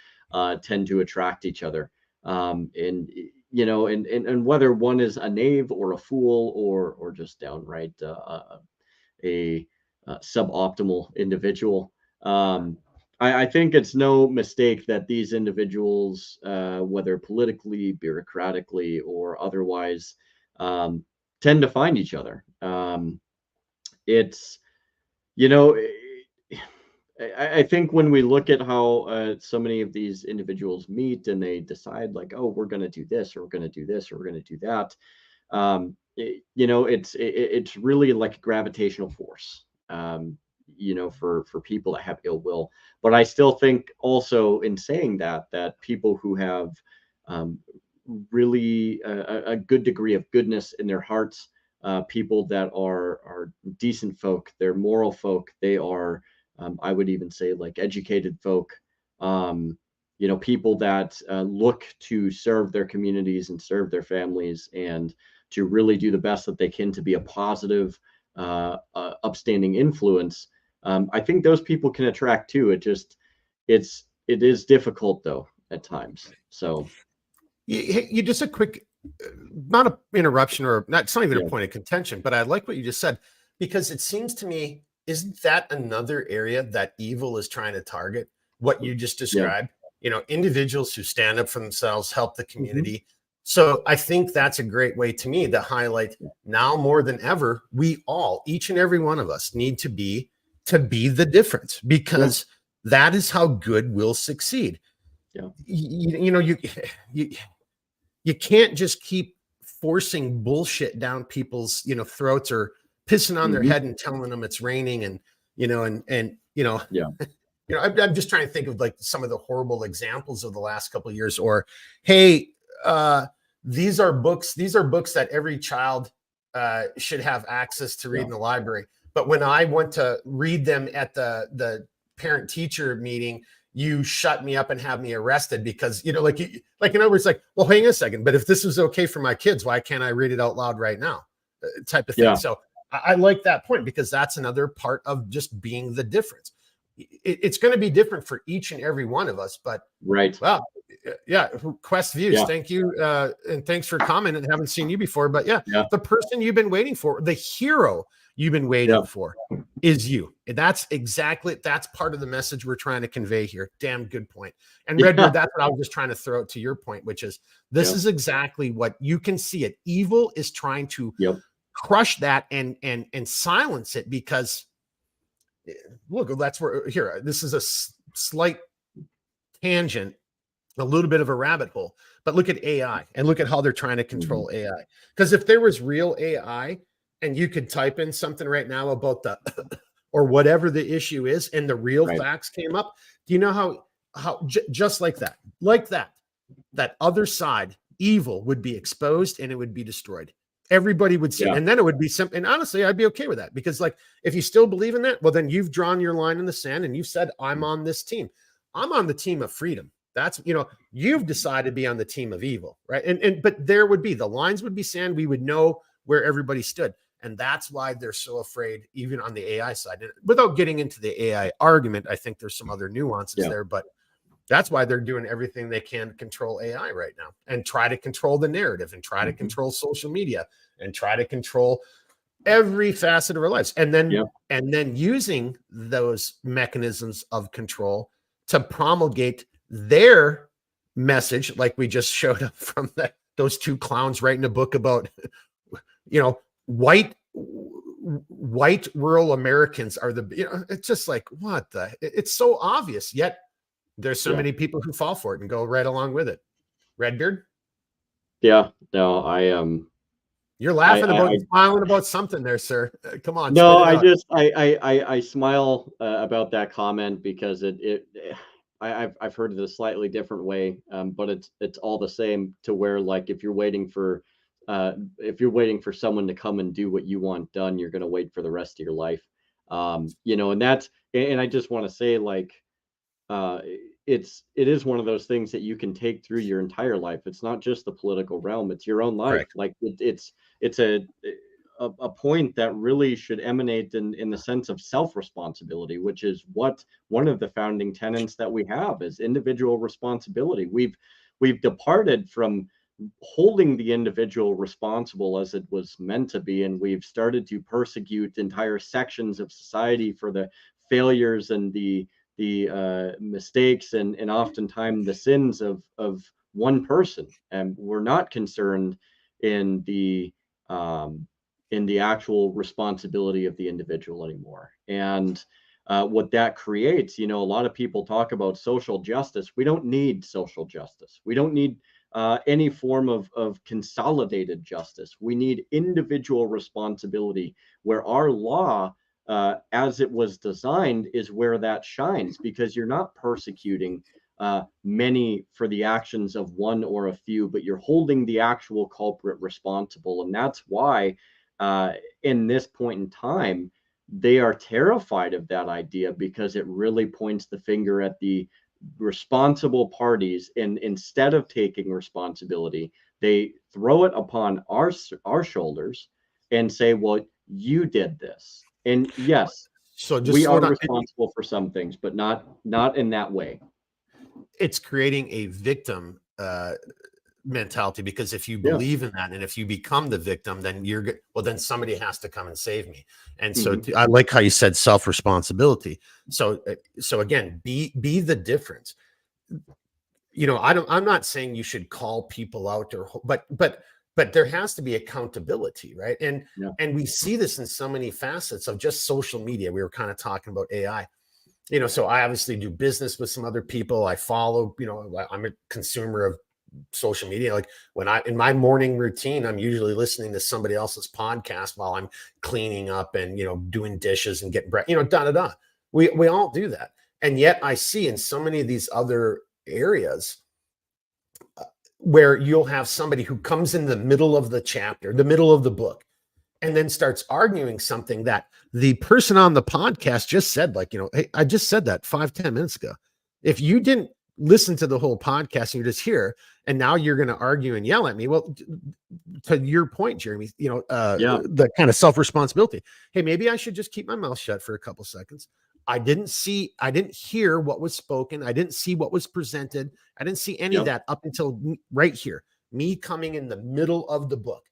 Speaker 2: tend to attract each other. And you know, and whether one is a knave or a fool or just downright a suboptimal individual. I think it's no mistake that these individuals, whether politically, bureaucratically, or otherwise, tend to find each other. It's, you know, I think when we look at how so many of these individuals meet and they decide, like, oh, we're going to do this, or we're going to do this, or we're going to do that, you know, it's really like a gravitational force. You know, for people that have ill will. But I still think also in saying that people who have really a good degree of goodness in their hearts, people that are decent folk, they're moral folk, they are, I would even say, like, educated folk, you know, people that look to serve their communities and serve their families and to really do the best that they can to be a positive, upstanding influence. I think those people can attract too. It is difficult though at times. So
Speaker 1: you just a quick, not an interruption or not. It's not even a point of contention, but I like what you just said, because it seems to me, isn't that another area that evil is trying to target? What you just described, you know, individuals who stand up for themselves, help the community. So I think that's a great way to me to highlight, now more than ever, we all, each and every one of us, need to be the difference, because that is how good will succeed. You know, you can't just keep forcing bullshit down people's, you know, throats, or pissing on their head and telling them it's raining, and you know, and you know, you know, I'm just trying to think of like some of the horrible examples of the last couple of years. Or, hey, these are books that every child should have access to read in the library. But when I went to read them at the parent teacher meeting, you shut me up and have me arrested because, you know, like in other words, like, well, hang on a second, but if this is okay for my kids, why can't I read it out loud right now? Type of thing. So I like that point, because that's another part of just being the difference. It's going to be different for each and every one of us, but well, Quest Views, thank you, and thanks for commenting. Haven't seen you before, but the person you've been waiting for, the hero you've been waiting for, is you. And that's part of the message we're trying to convey here. Damn good point. And Redbird, that's what I was just trying to throw to your point, which is this is exactly what you can see it. Evil is trying to crush that and silence it, because look, that's where here, this is a slight tangent, a little bit of a rabbit hole, but look at AI and look at how they're trying to control AI. Because if there was real AI and you could type in something right now about the or whatever the issue is, and the real facts came up, do you know how just like that other side, evil, would be exposed and it would be destroyed. Everybody would see, and then it would be simple. And honestly, I'd be okay with that, because like, if you still believe in that, well, then you've drawn your line in the sand and you've said, I'm on this team. I'm on the team of freedom. That's, you know, you've decided to be on the team of evil, right? But there would be, the lines would be sand. We would know where everybody stood. And that's why they're so afraid, even on the AI side. And without getting into the AI argument, I think there's some other nuances there, but that's why they're doing everything they can to control AI right now, and try to control the narrative, and try to control social media, and try to control every facet of our lives. And then using those mechanisms of control to promulgate their message, like we just showed up from those two clowns writing a book about, you know, white white rural Americans are the, it's just like, what the, it's so obvious, yet there's so many people who fall for it and go right along with it. Redbeard?
Speaker 2: Yeah, no,
Speaker 1: You're laughing smiling about something there, sir. Come on.
Speaker 2: No, I smile about that comment because I've heard it a slightly different way, but it's all the same, to where, like, if you're waiting for someone to come and do what you want done, you're going to wait for the rest of your life. And I just want to say, like, it is one of those things that you can take through your entire life. It's not just the political realm; it's your own life.
Speaker 1: Correct.
Speaker 2: Like it's a point that really should emanate in the sense of self-responsibility, which is what one of the founding tenets that we have is individual responsibility. We've departed from holding the individual responsible as it was meant to be, and we've started to persecute entire sections of society for the failures and the mistakes and oftentimes the sins of one person, and we're not concerned in the actual responsibility of the individual anymore. And what that creates, a lot of people talk about social justice. We don't need social justice. We don't need any form of consolidated justice. We need individual responsibility, where our law, as it was designed, is where that shines, because you're not persecuting many for the actions of one or a few, but you're holding the actual culprit responsible. And that's why in this point in time, they are terrified of that idea, because it really points the finger at the responsible parties, and instead of taking responsibility, they throw it upon our shoulders and say, well, you did this. And yes,
Speaker 1: so
Speaker 2: we are responsible for some things, but not in that way.
Speaker 1: It's creating a victim mentality, because if you believe in that, and if you become the victim, then then somebody has to come and save me. And so I like how you said self-responsibility. So again, be the difference. I'm not saying you should call people out, but there has to be accountability, right? And we see this in so many facets of just social media. We were kind of talking about AI. So I obviously do business with some other people. I follow, I'm a consumer of social media. Like in my morning routine, I'm usually listening to somebody else's podcast while I'm cleaning up and, doing dishes and getting bread, We all do that. And yet I see in so many of these other areas where you'll have somebody who comes in the middle of the chapter, the middle of the book, and then starts arguing something that the person on the podcast just said, like, hey, I just said that 5-10 minutes ago. If you didn't listen to the whole podcast and you're just here, and now you're going to argue and yell at me. Well, to your point, Jeremy, the kind of self-responsibility. Hey, maybe I should just keep my mouth shut for a couple seconds. I didn't hear what was spoken. I didn't see what was presented. I didn't see any of that up until right here, me coming in the middle of the book.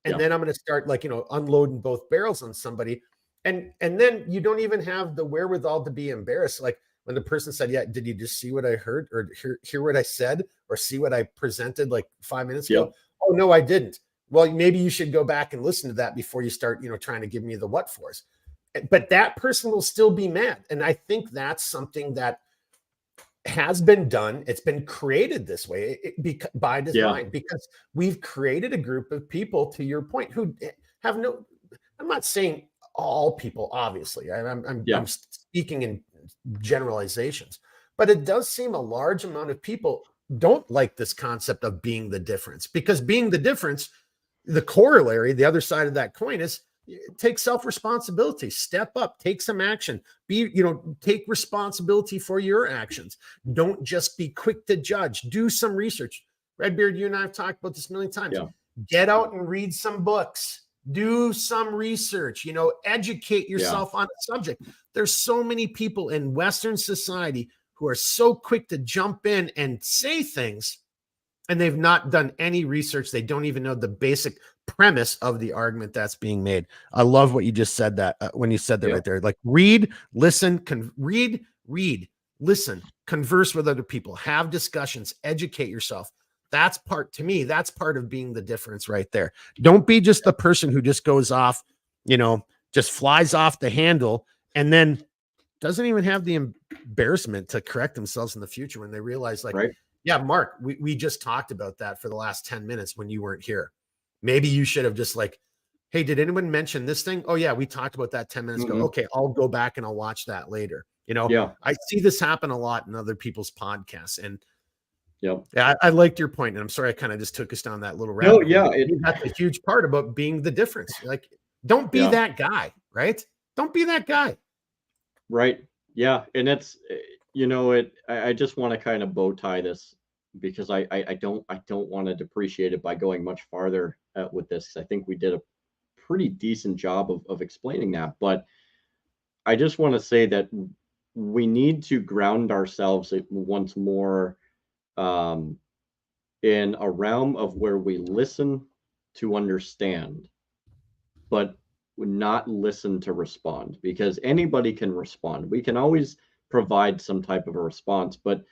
Speaker 1: And then I'm going to start unloading both barrels on somebody. And then you don't even have the wherewithal to be embarrassed. Like when the person said, yeah, did you just see what I heard, or hear what I said, or see what I presented like 5 minutes ago? Oh, no, I didn't. Well, maybe you should go back and listen to that before you start, trying to give me the what fors. But that person will still be mad. And I think that's something that has been done. It's been created this way by design, because we've created a group of people, to your point, who have I'm not saying all people, obviously. I'm speaking in generalizations, but it does seem a large amount of people don't like this concept of being the difference, because being the difference, the corollary, the other side of that coin is take self-responsibility, step up, take some action, take responsibility for your actions. Don't just be quick to judge, do some research. Redbeard, you and I have talked about this a million times. Get out and read some books, do some research, educate yourself on the subject. There's so many people in Western society who are so quick to jump in and say things, and they've not done any research. They don't even know the basic premise of the argument that's being made. I love what you just said, that when you said that right there, like read, listen, read, listen, converse with other people, have discussions, educate yourself. That's part of being the difference right there. Don't be just the person who just goes off, just flies off the handle and then doesn't even have the embarrassment to correct themselves in the future when they realize, like, yeah, Mark, we just talked about that for the last 10 minutes when you weren't here. Maybe you should have just like, hey, did anyone mention this thing? Oh yeah, we talked about that 10 minutes ago. Okay, I'll go back and I'll watch that later. You know, I see this happen a lot in other people's podcasts. And yeah, I liked your point. And I'm sorry I kind of just took us down that little rabbit hole. That's a huge part about being the difference. Like, don't be that guy, right? Don't be that guy.
Speaker 2: Right. Yeah. And it's, you know, I just want to kind of bow tie this because I don't want to depreciate it by going much farther with this. I think we did a pretty decent job of explaining that, but I just want to say that we need to ground ourselves once more in a realm of where we listen to understand, but not listen to respond, because anybody can respond. We can always provide some type of a response, but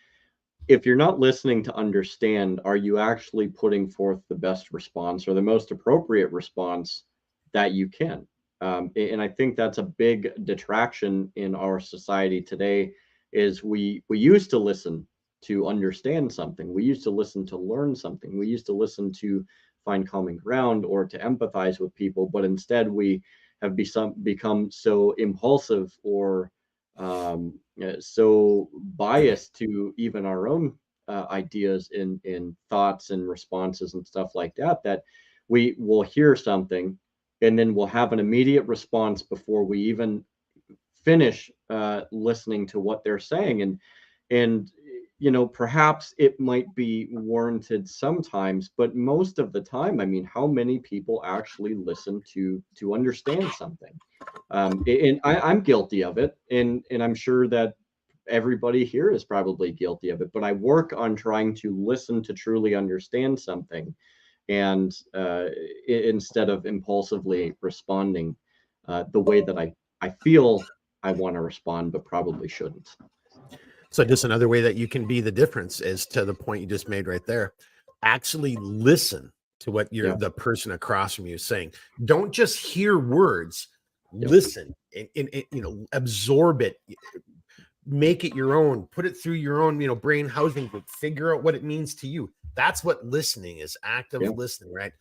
Speaker 2: if you're not listening to understand, are you actually putting forth the best response or the most appropriate response that you can? And I think that's a big detraction in our society today. Is we used to listen to understand something. We used to listen to learn something. We used to listen to find common ground or to empathize with people, but instead we have become so impulsive or so biased to even our own ideas in thoughts and responses and stuff like that, that we will hear something and then we'll have an immediate response before we even finish listening to what they're saying. And you know, perhaps it might be warranted sometimes, but most of the time, I mean, how many people actually listen to understand something? And I'm guilty of it, and I'm sure that everybody here is probably guilty of it. But I work on trying to listen to truly understand something, and instead of impulsively responding the way that I feel I want to respond, but probably shouldn't.
Speaker 1: So just another way that you can be the difference is to the point you just made right there. Actually listen to what the person across from you is saying. Don't just hear words. Listen and you know, absorb it, make it your own, put it through your own, you know, brain housing group, figure out what it means to you. That's what listening is, active listening, right?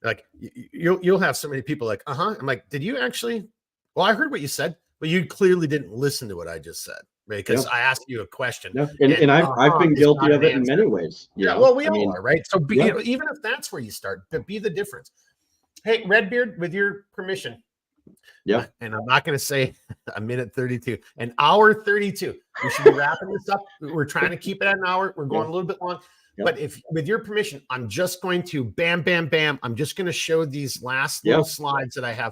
Speaker 1: Like you'll have so many people like, I'm like, did you actually? Well, I heard what you said, but you clearly didn't listen to what I just said. Because I asked you a question,
Speaker 2: and I've been guilty of it in many ways.
Speaker 1: Well, we all are, right? So you know, even if that's where you start, be the difference. Hey, Redbeard, with your permission, and I'm not going to say a minute 32, an hour 32. We should be wrapping this up. We're trying to keep it at an hour. We're going a little bit long, but if with your permission, I'm just going to bam. I'm just going to show these last little slides that I have,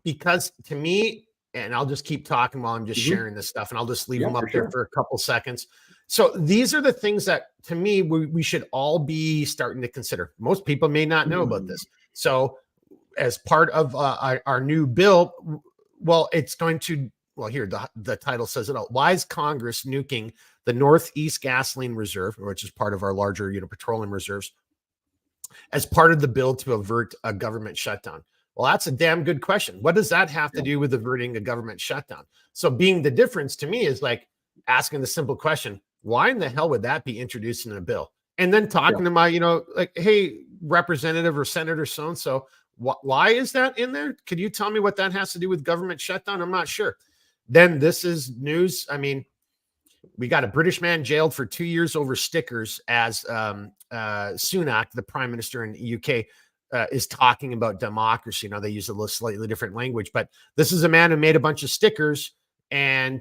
Speaker 1: because to me. And I'll just keep talking while I'm just sharing this stuff, and I'll just leave them up there for a couple seconds. So these are the things that, to me, we should all be starting to consider. Most people may not know about this. So as part of our new bill, well, it's going to, well, here, the title says it all. Why is Congress nuking the Northeast Gasoline Reserve, which is part of our larger, you know, petroleum reserves, as part of the bill to avert a government shutdown? Well, that's a damn good question. What does that have to do with averting a government shutdown? So being the difference to me is like asking the simple question, why in the hell would that be introduced in a bill? And then talking to my, you know, like, hey, representative or senator so-and-so, why is that in there? Could you tell me what that has to do with government shutdown? I'm not sure. Then this is news. I mean, we got a British man jailed for 2 years over stickers as Sunak, the prime minister in the UK, is talking about democracy. Now they use a little slightly different language, but this is a man who made a bunch of stickers, and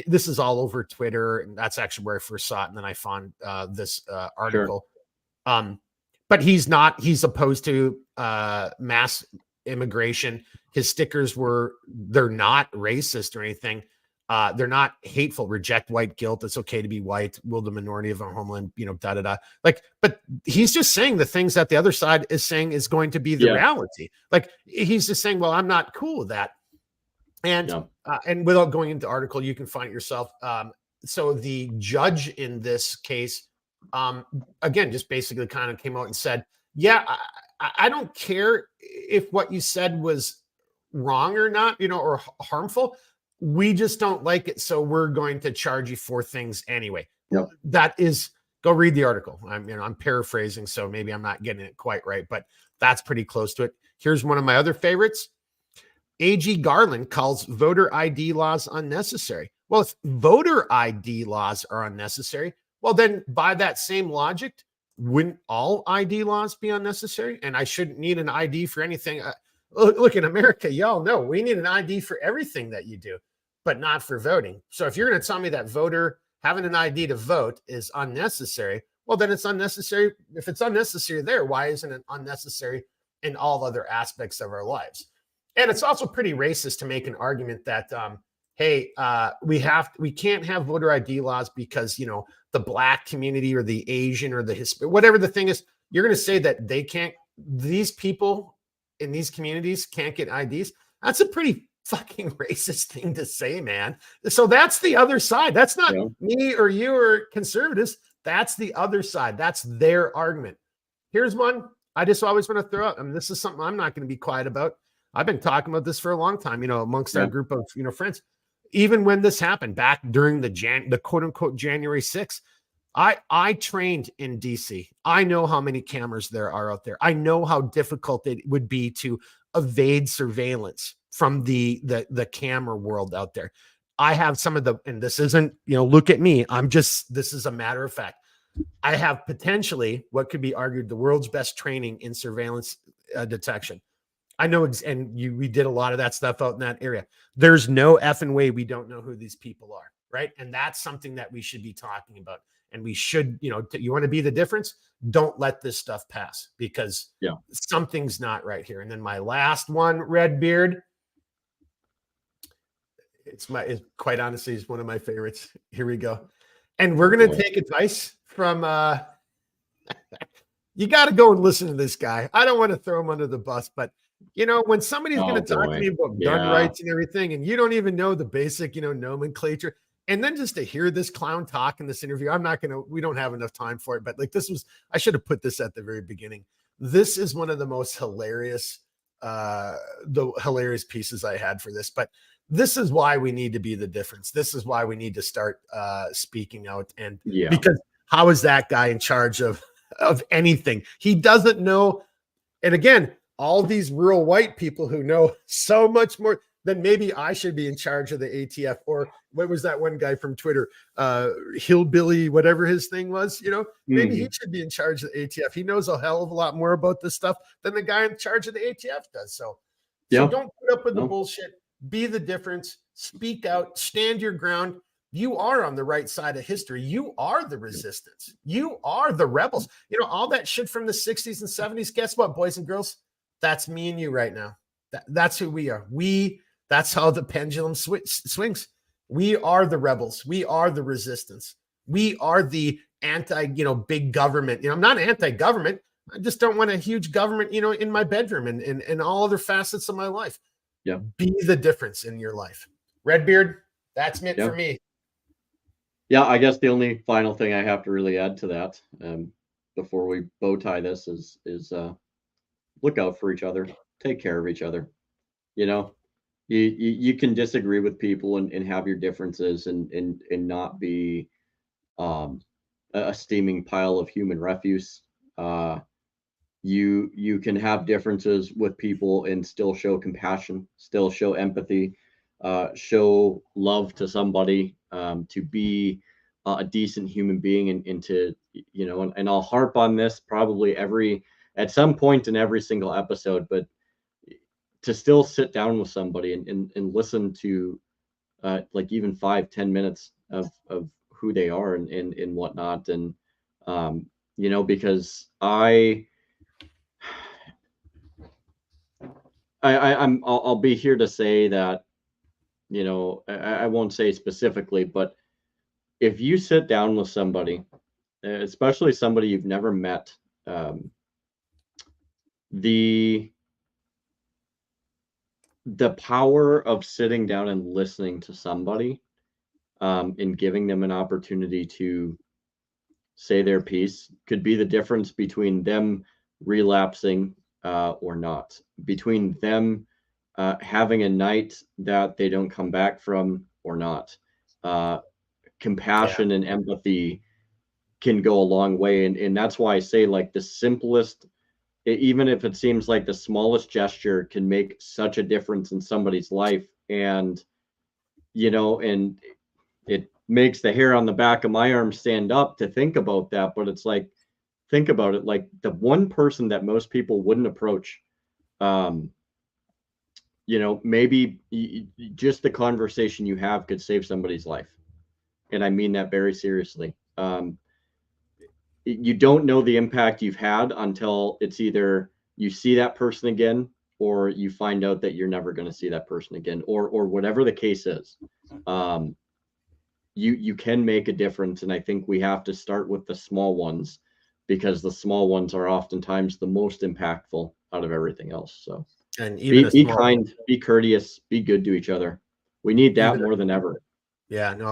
Speaker 1: this is all over Twitter, and that's actually where I first saw it. And then I found this article. But he's opposed to mass immigration. His stickers they're not racist or anything. They're not hateful. Reject white guilt. It's okay to be white. Will the minority of our homeland, you know, Like, but he's just saying the things that the other side is saying is going to be the reality. Like, he's just saying, well, I'm not cool with that. And and without going into the article, you can find it yourself. So the judge in this case, again, just basically kind of came out and said, I don't care if what you said was wrong or not, or harmful. We just don't like it, so we're going to charge you for things anyway.
Speaker 2: Yep.
Speaker 1: That is, go read the article. I'm paraphrasing, so maybe I'm not getting it quite right, but that's pretty close to it. Here's one of my other favorites. AG Garland calls voter ID laws unnecessary. Well, if voter ID laws are unnecessary, well, then by that same logic, wouldn't all ID laws be unnecessary? And I shouldn't need an ID for anything. Look, in America, y'all know we need an ID for everything that you do, but not for voting. So if you're going to tell me that having an ID to vote is unnecessary, well, then it's unnecessary. If it's unnecessary there, why isn't it unnecessary in all other aspects of our lives? And it's also pretty racist to make an argument that, hey, we can't have voter ID laws because, the Black community or the Asian or the Hispanic, whatever the thing is, you're going to say that these people in these communities can't get IDs. That's a pretty fucking racist thing to say, man. So that's the other side. That's not me or you or conservatives. That's the other side. That's their argument. Here's one I just always want to throw out. This is something I'm not going to be quiet about. I've been talking about this for a long time, amongst our group of, friends. Even when this happened back during the quote unquote January 6th, I trained in DC. I know how many cameras there are out there. I know how difficult it would be to evade surveillance from the camera world out there. I have some of and this isn't, look at me. This is a matter of fact. I have potentially what could be argued the world's best training in surveillance detection. I know, we did a lot of that stuff out in that area. There's no effing way we don't know who these people are, right? And that's something that we should be talking about. And we should, you want to be the difference? Don't let this stuff pass because something's not right here. And then my last one, Redbeard. It's quite honestly, it's one of my favorites. Here we go. And we're going to take advice from, you got to go and listen to this guy. I don't want to throw him under the bus, but when somebody's going to talk to me about gun rights and everything, and you don't even know the basic, nomenclature, and then just to hear this clown talk in this interview, we don't have enough time for it, but I should have put this at the very beginning. This is one of the most hilarious pieces I had for this, but this is why we need to be the difference. This is why we need to start speaking out. And because how is that guy in charge of anything? He doesn't know. And again, all these rural white people who know so much more, then maybe I should be in charge of the ATF. Or what was that one guy from Twitter, Hillbilly, whatever his thing was, maybe he should be in charge of the ATF. He knows a hell of a lot more about this stuff than the guy in charge of the ATF does. So don't put up with the bullshit. Be the difference. Speak out. Stand your ground. You are on the right side of history. You are the resistance. You are the rebels. All that shit from the 60s and 70s. Guess what, boys and girls? That's me and you right now. That's who we are. That's how the pendulum swings. We are the rebels. We are the resistance. We are the big government. I'm not anti-government. I just don't want a huge government, in my bedroom and all other facets of my life.
Speaker 2: Yeah.
Speaker 1: Be the difference in your life. Redbeard, that's it for me.
Speaker 2: Yeah, I guess the only final thing I have to really add to that before we bow tie this is look out for each other. Take care of each other. You can disagree with people and have your differences and not be a steaming pile of human refuse. You can have differences with people and still show compassion, still show empathy, show love to somebody, to be a decent human being and to, and I'll harp on this probably at some point in every single episode, but to still sit down with somebody and listen to like even 5-10 minutes of who they are and whatnot. And, because I'll be here to say that, I won't say specifically, but if you sit down with somebody, especially somebody you've never met, the power of sitting down and listening to somebody and giving them an opportunity to say their piece could be the difference between them relapsing or not, between them having a night that they don't come back from or not. Compassion and empathy can go a long way. And that's why I say, like, the simplest, even if it seems like the smallest gesture, can make such a difference in somebody's life. And, you know, and it makes the hair on the back of my arm stand up to think about that. But it's like, think about it, like the one person that most people wouldn't approach, you know, maybe just the conversation you have could save somebody's life. And I mean that very seriously. You don't know the impact you've had until it's either you see that person again, or you find out that you're never going to see that person again, or whatever the case is. You can make a difference. And I think we have to start with the small ones, because the small ones are oftentimes the most impactful out of everything else. So,
Speaker 1: and even
Speaker 2: be kind, be courteous, be good to each other. We need that more than ever.
Speaker 1: Yeah, no,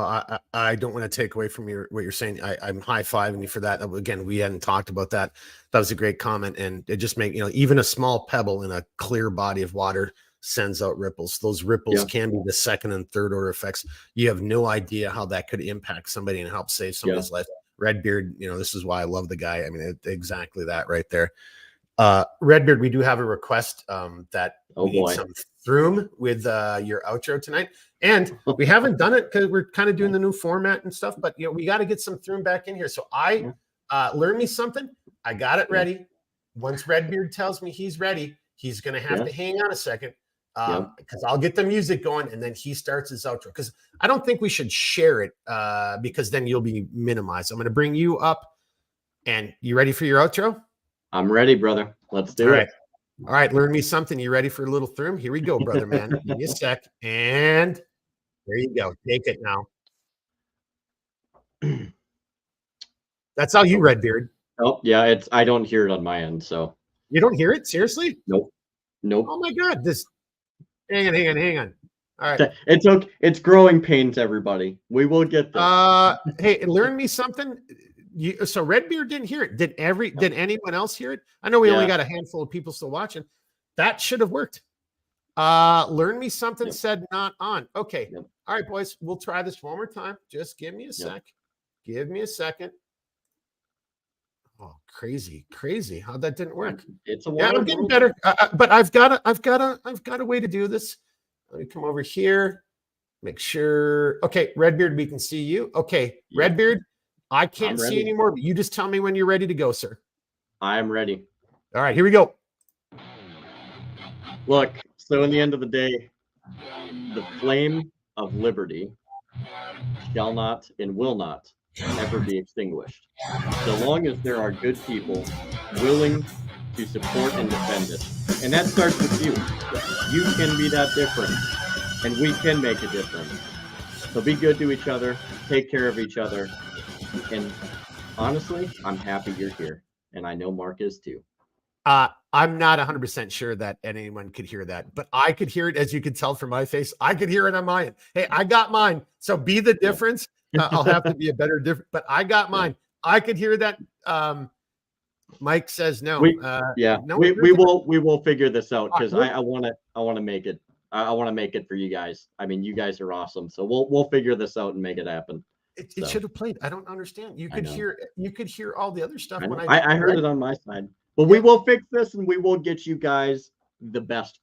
Speaker 1: I don't want to take away from what you're saying. I'm high-fiving you for that. Again, we hadn't talked about that. That was a great comment. And it just make, you know, even a small pebble in a clear body of water sends out ripples. Those ripples can be the second and third order effects. You have no idea how that could impact somebody and help save somebody's life. Redbeard, you know, this is why I love the guy. I mean, exactly that right there. Redbeard, we do have a request that we need some throom with your outro tonight. And we haven't done it because we're kind of doing the new format and stuff, but you know, we got to get some throom back in here. So I learned me something. I got it ready. Once Redbeard tells me he's ready, he's going to have to hang on a second, because I'll get the music going and then he starts his outro, because I don't think we should share it because then you'll be minimized. I'm going to bring you up, and you ready for your outro?
Speaker 2: I'm ready, brother. Let's do it.
Speaker 1: All right. Learn me something. You ready for a little throom? Here we go, brother, man. Give me a sec. And there you go. Take it now. That's how you, Redbeard.
Speaker 2: Oh, yeah. I don't hear it on my end. So
Speaker 1: you don't hear it? Seriously?
Speaker 2: Nope.
Speaker 1: Oh my God. Hang on. All right.
Speaker 2: It's okay. It's growing pains, everybody. We will get there.
Speaker 1: Hey, learn me something. So Redbeard didn't hear it. Did anyone else hear it? I know we only got a handful of people still watching. That should have worked. Learn me something said not on. Okay. All right, boys. We'll try this one more time. Just give me a sec. Give me a second. Oh, crazy. How'd that didn't work?
Speaker 2: It's
Speaker 1: I'm getting better. But I've got a way to do this. Let me come over here. Make sure. Okay, Redbeard, we can see you. Okay, Redbeard. I can't see anymore, but you just tell me when you're ready to go, sir.
Speaker 2: I am ready.
Speaker 1: All right, here we go.
Speaker 2: Look, so in the end of the day, the flame of liberty shall not and will not ever be extinguished, so long as there are good people willing to support and defend it. And that starts with you. You can be that difference, and we can make a difference. So be good to each other, take care of each other. And honestly, I'm happy you're here. And I know Mark is too.
Speaker 1: I'm not 100% sure that anyone could hear that, but I could hear it, as you could tell from my face. I could hear it on my end. Hey, I got mine. So be the difference. I'll have to be a better difference, but I got mine. I could hear that. Mike says no.
Speaker 2: We will figure this out, because I want to make it. I want to make it for you guys. I mean, you guys are awesome. So we'll figure this out and make it happen.
Speaker 1: It should have played. I don't understand. You could hear all the other stuff.
Speaker 2: I heard it on my side, but we will fix this and we will get you guys the best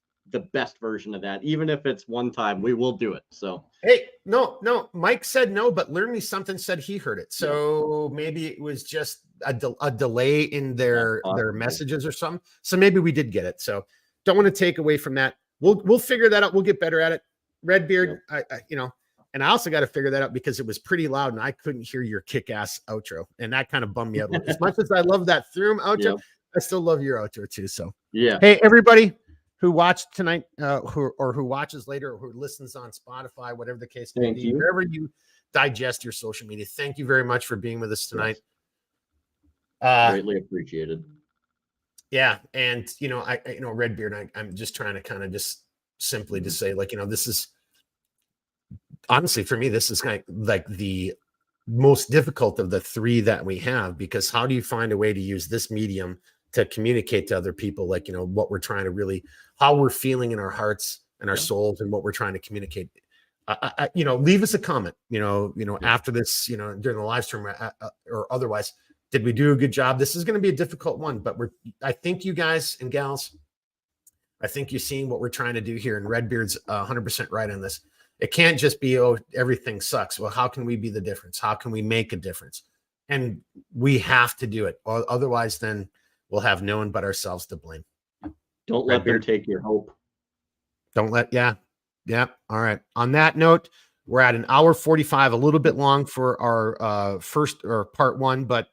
Speaker 2: version of that. Even if it's one time, we will do it. So,
Speaker 1: hey, no, Mike said no, but Learn Me Something said he heard it. So maybe it was just a delay in their messages or something. So maybe we did get it. So don't want to take away from that. We'll figure that out. We'll get better at it. Redbeard, and I also got to figure that out because it was pretty loud and I couldn't hear your kick-ass outro. And that kind of bummed me out. As much as I love that Throom outro, I still love your outro too. So, hey, everybody who watched tonight, who watches later, or who listens on Spotify, whatever the case may be, wherever you digest your social media, thank you very much for being with us tonight.
Speaker 2: Greatly appreciated.
Speaker 1: Yeah. And, Redbeard, I'm just trying to kind of just simply to say, like, this is, honestly, for me, this is kind of like the most difficult of the three that we have, because how do you find a way to use this medium to communicate to other people, like, what we're trying to really, how we're feeling in our hearts and our souls and what we're trying to communicate. Leave us a comment, after this, during the live stream or otherwise. Did we do a good job? This is going to be a difficult one, but I think you guys and gals, I think you're seeing what we're trying to do here, and Redbeard's 100% right on this. It can't just be, oh, everything sucks. Well, how can we be the difference? How can we make a difference? And we have to do it. Otherwise, then we'll have no one but ourselves to blame.
Speaker 2: Don't let them take your hope.
Speaker 1: Yeah. All right. On that note, we're at 1:45, a little bit long for our first or part one, but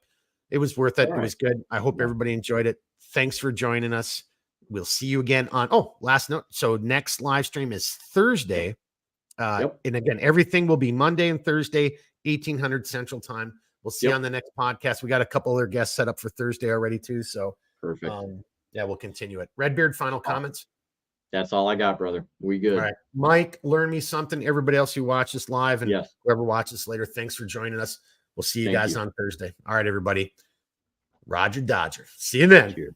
Speaker 1: it was worth it. It was good. I hope everybody enjoyed it. Thanks for joining us. We'll see you again on, last note. So next live stream is Thursday. And again, everything will be Monday and Thursday, 1800 Central Time. We'll see you on the next podcast. We got a couple other guests set up for Thursday already too. So
Speaker 2: perfect.
Speaker 1: We'll continue it. Redbeard, final comments?
Speaker 2: That's all I got, brother. We good.
Speaker 1: All right. Mike, learn me something. Everybody else who watches live and whoever watches later, thanks for joining us. We'll see you guys on Thursday. All right, everybody. Roger Dodger. See you then.
Speaker 2: Cheers.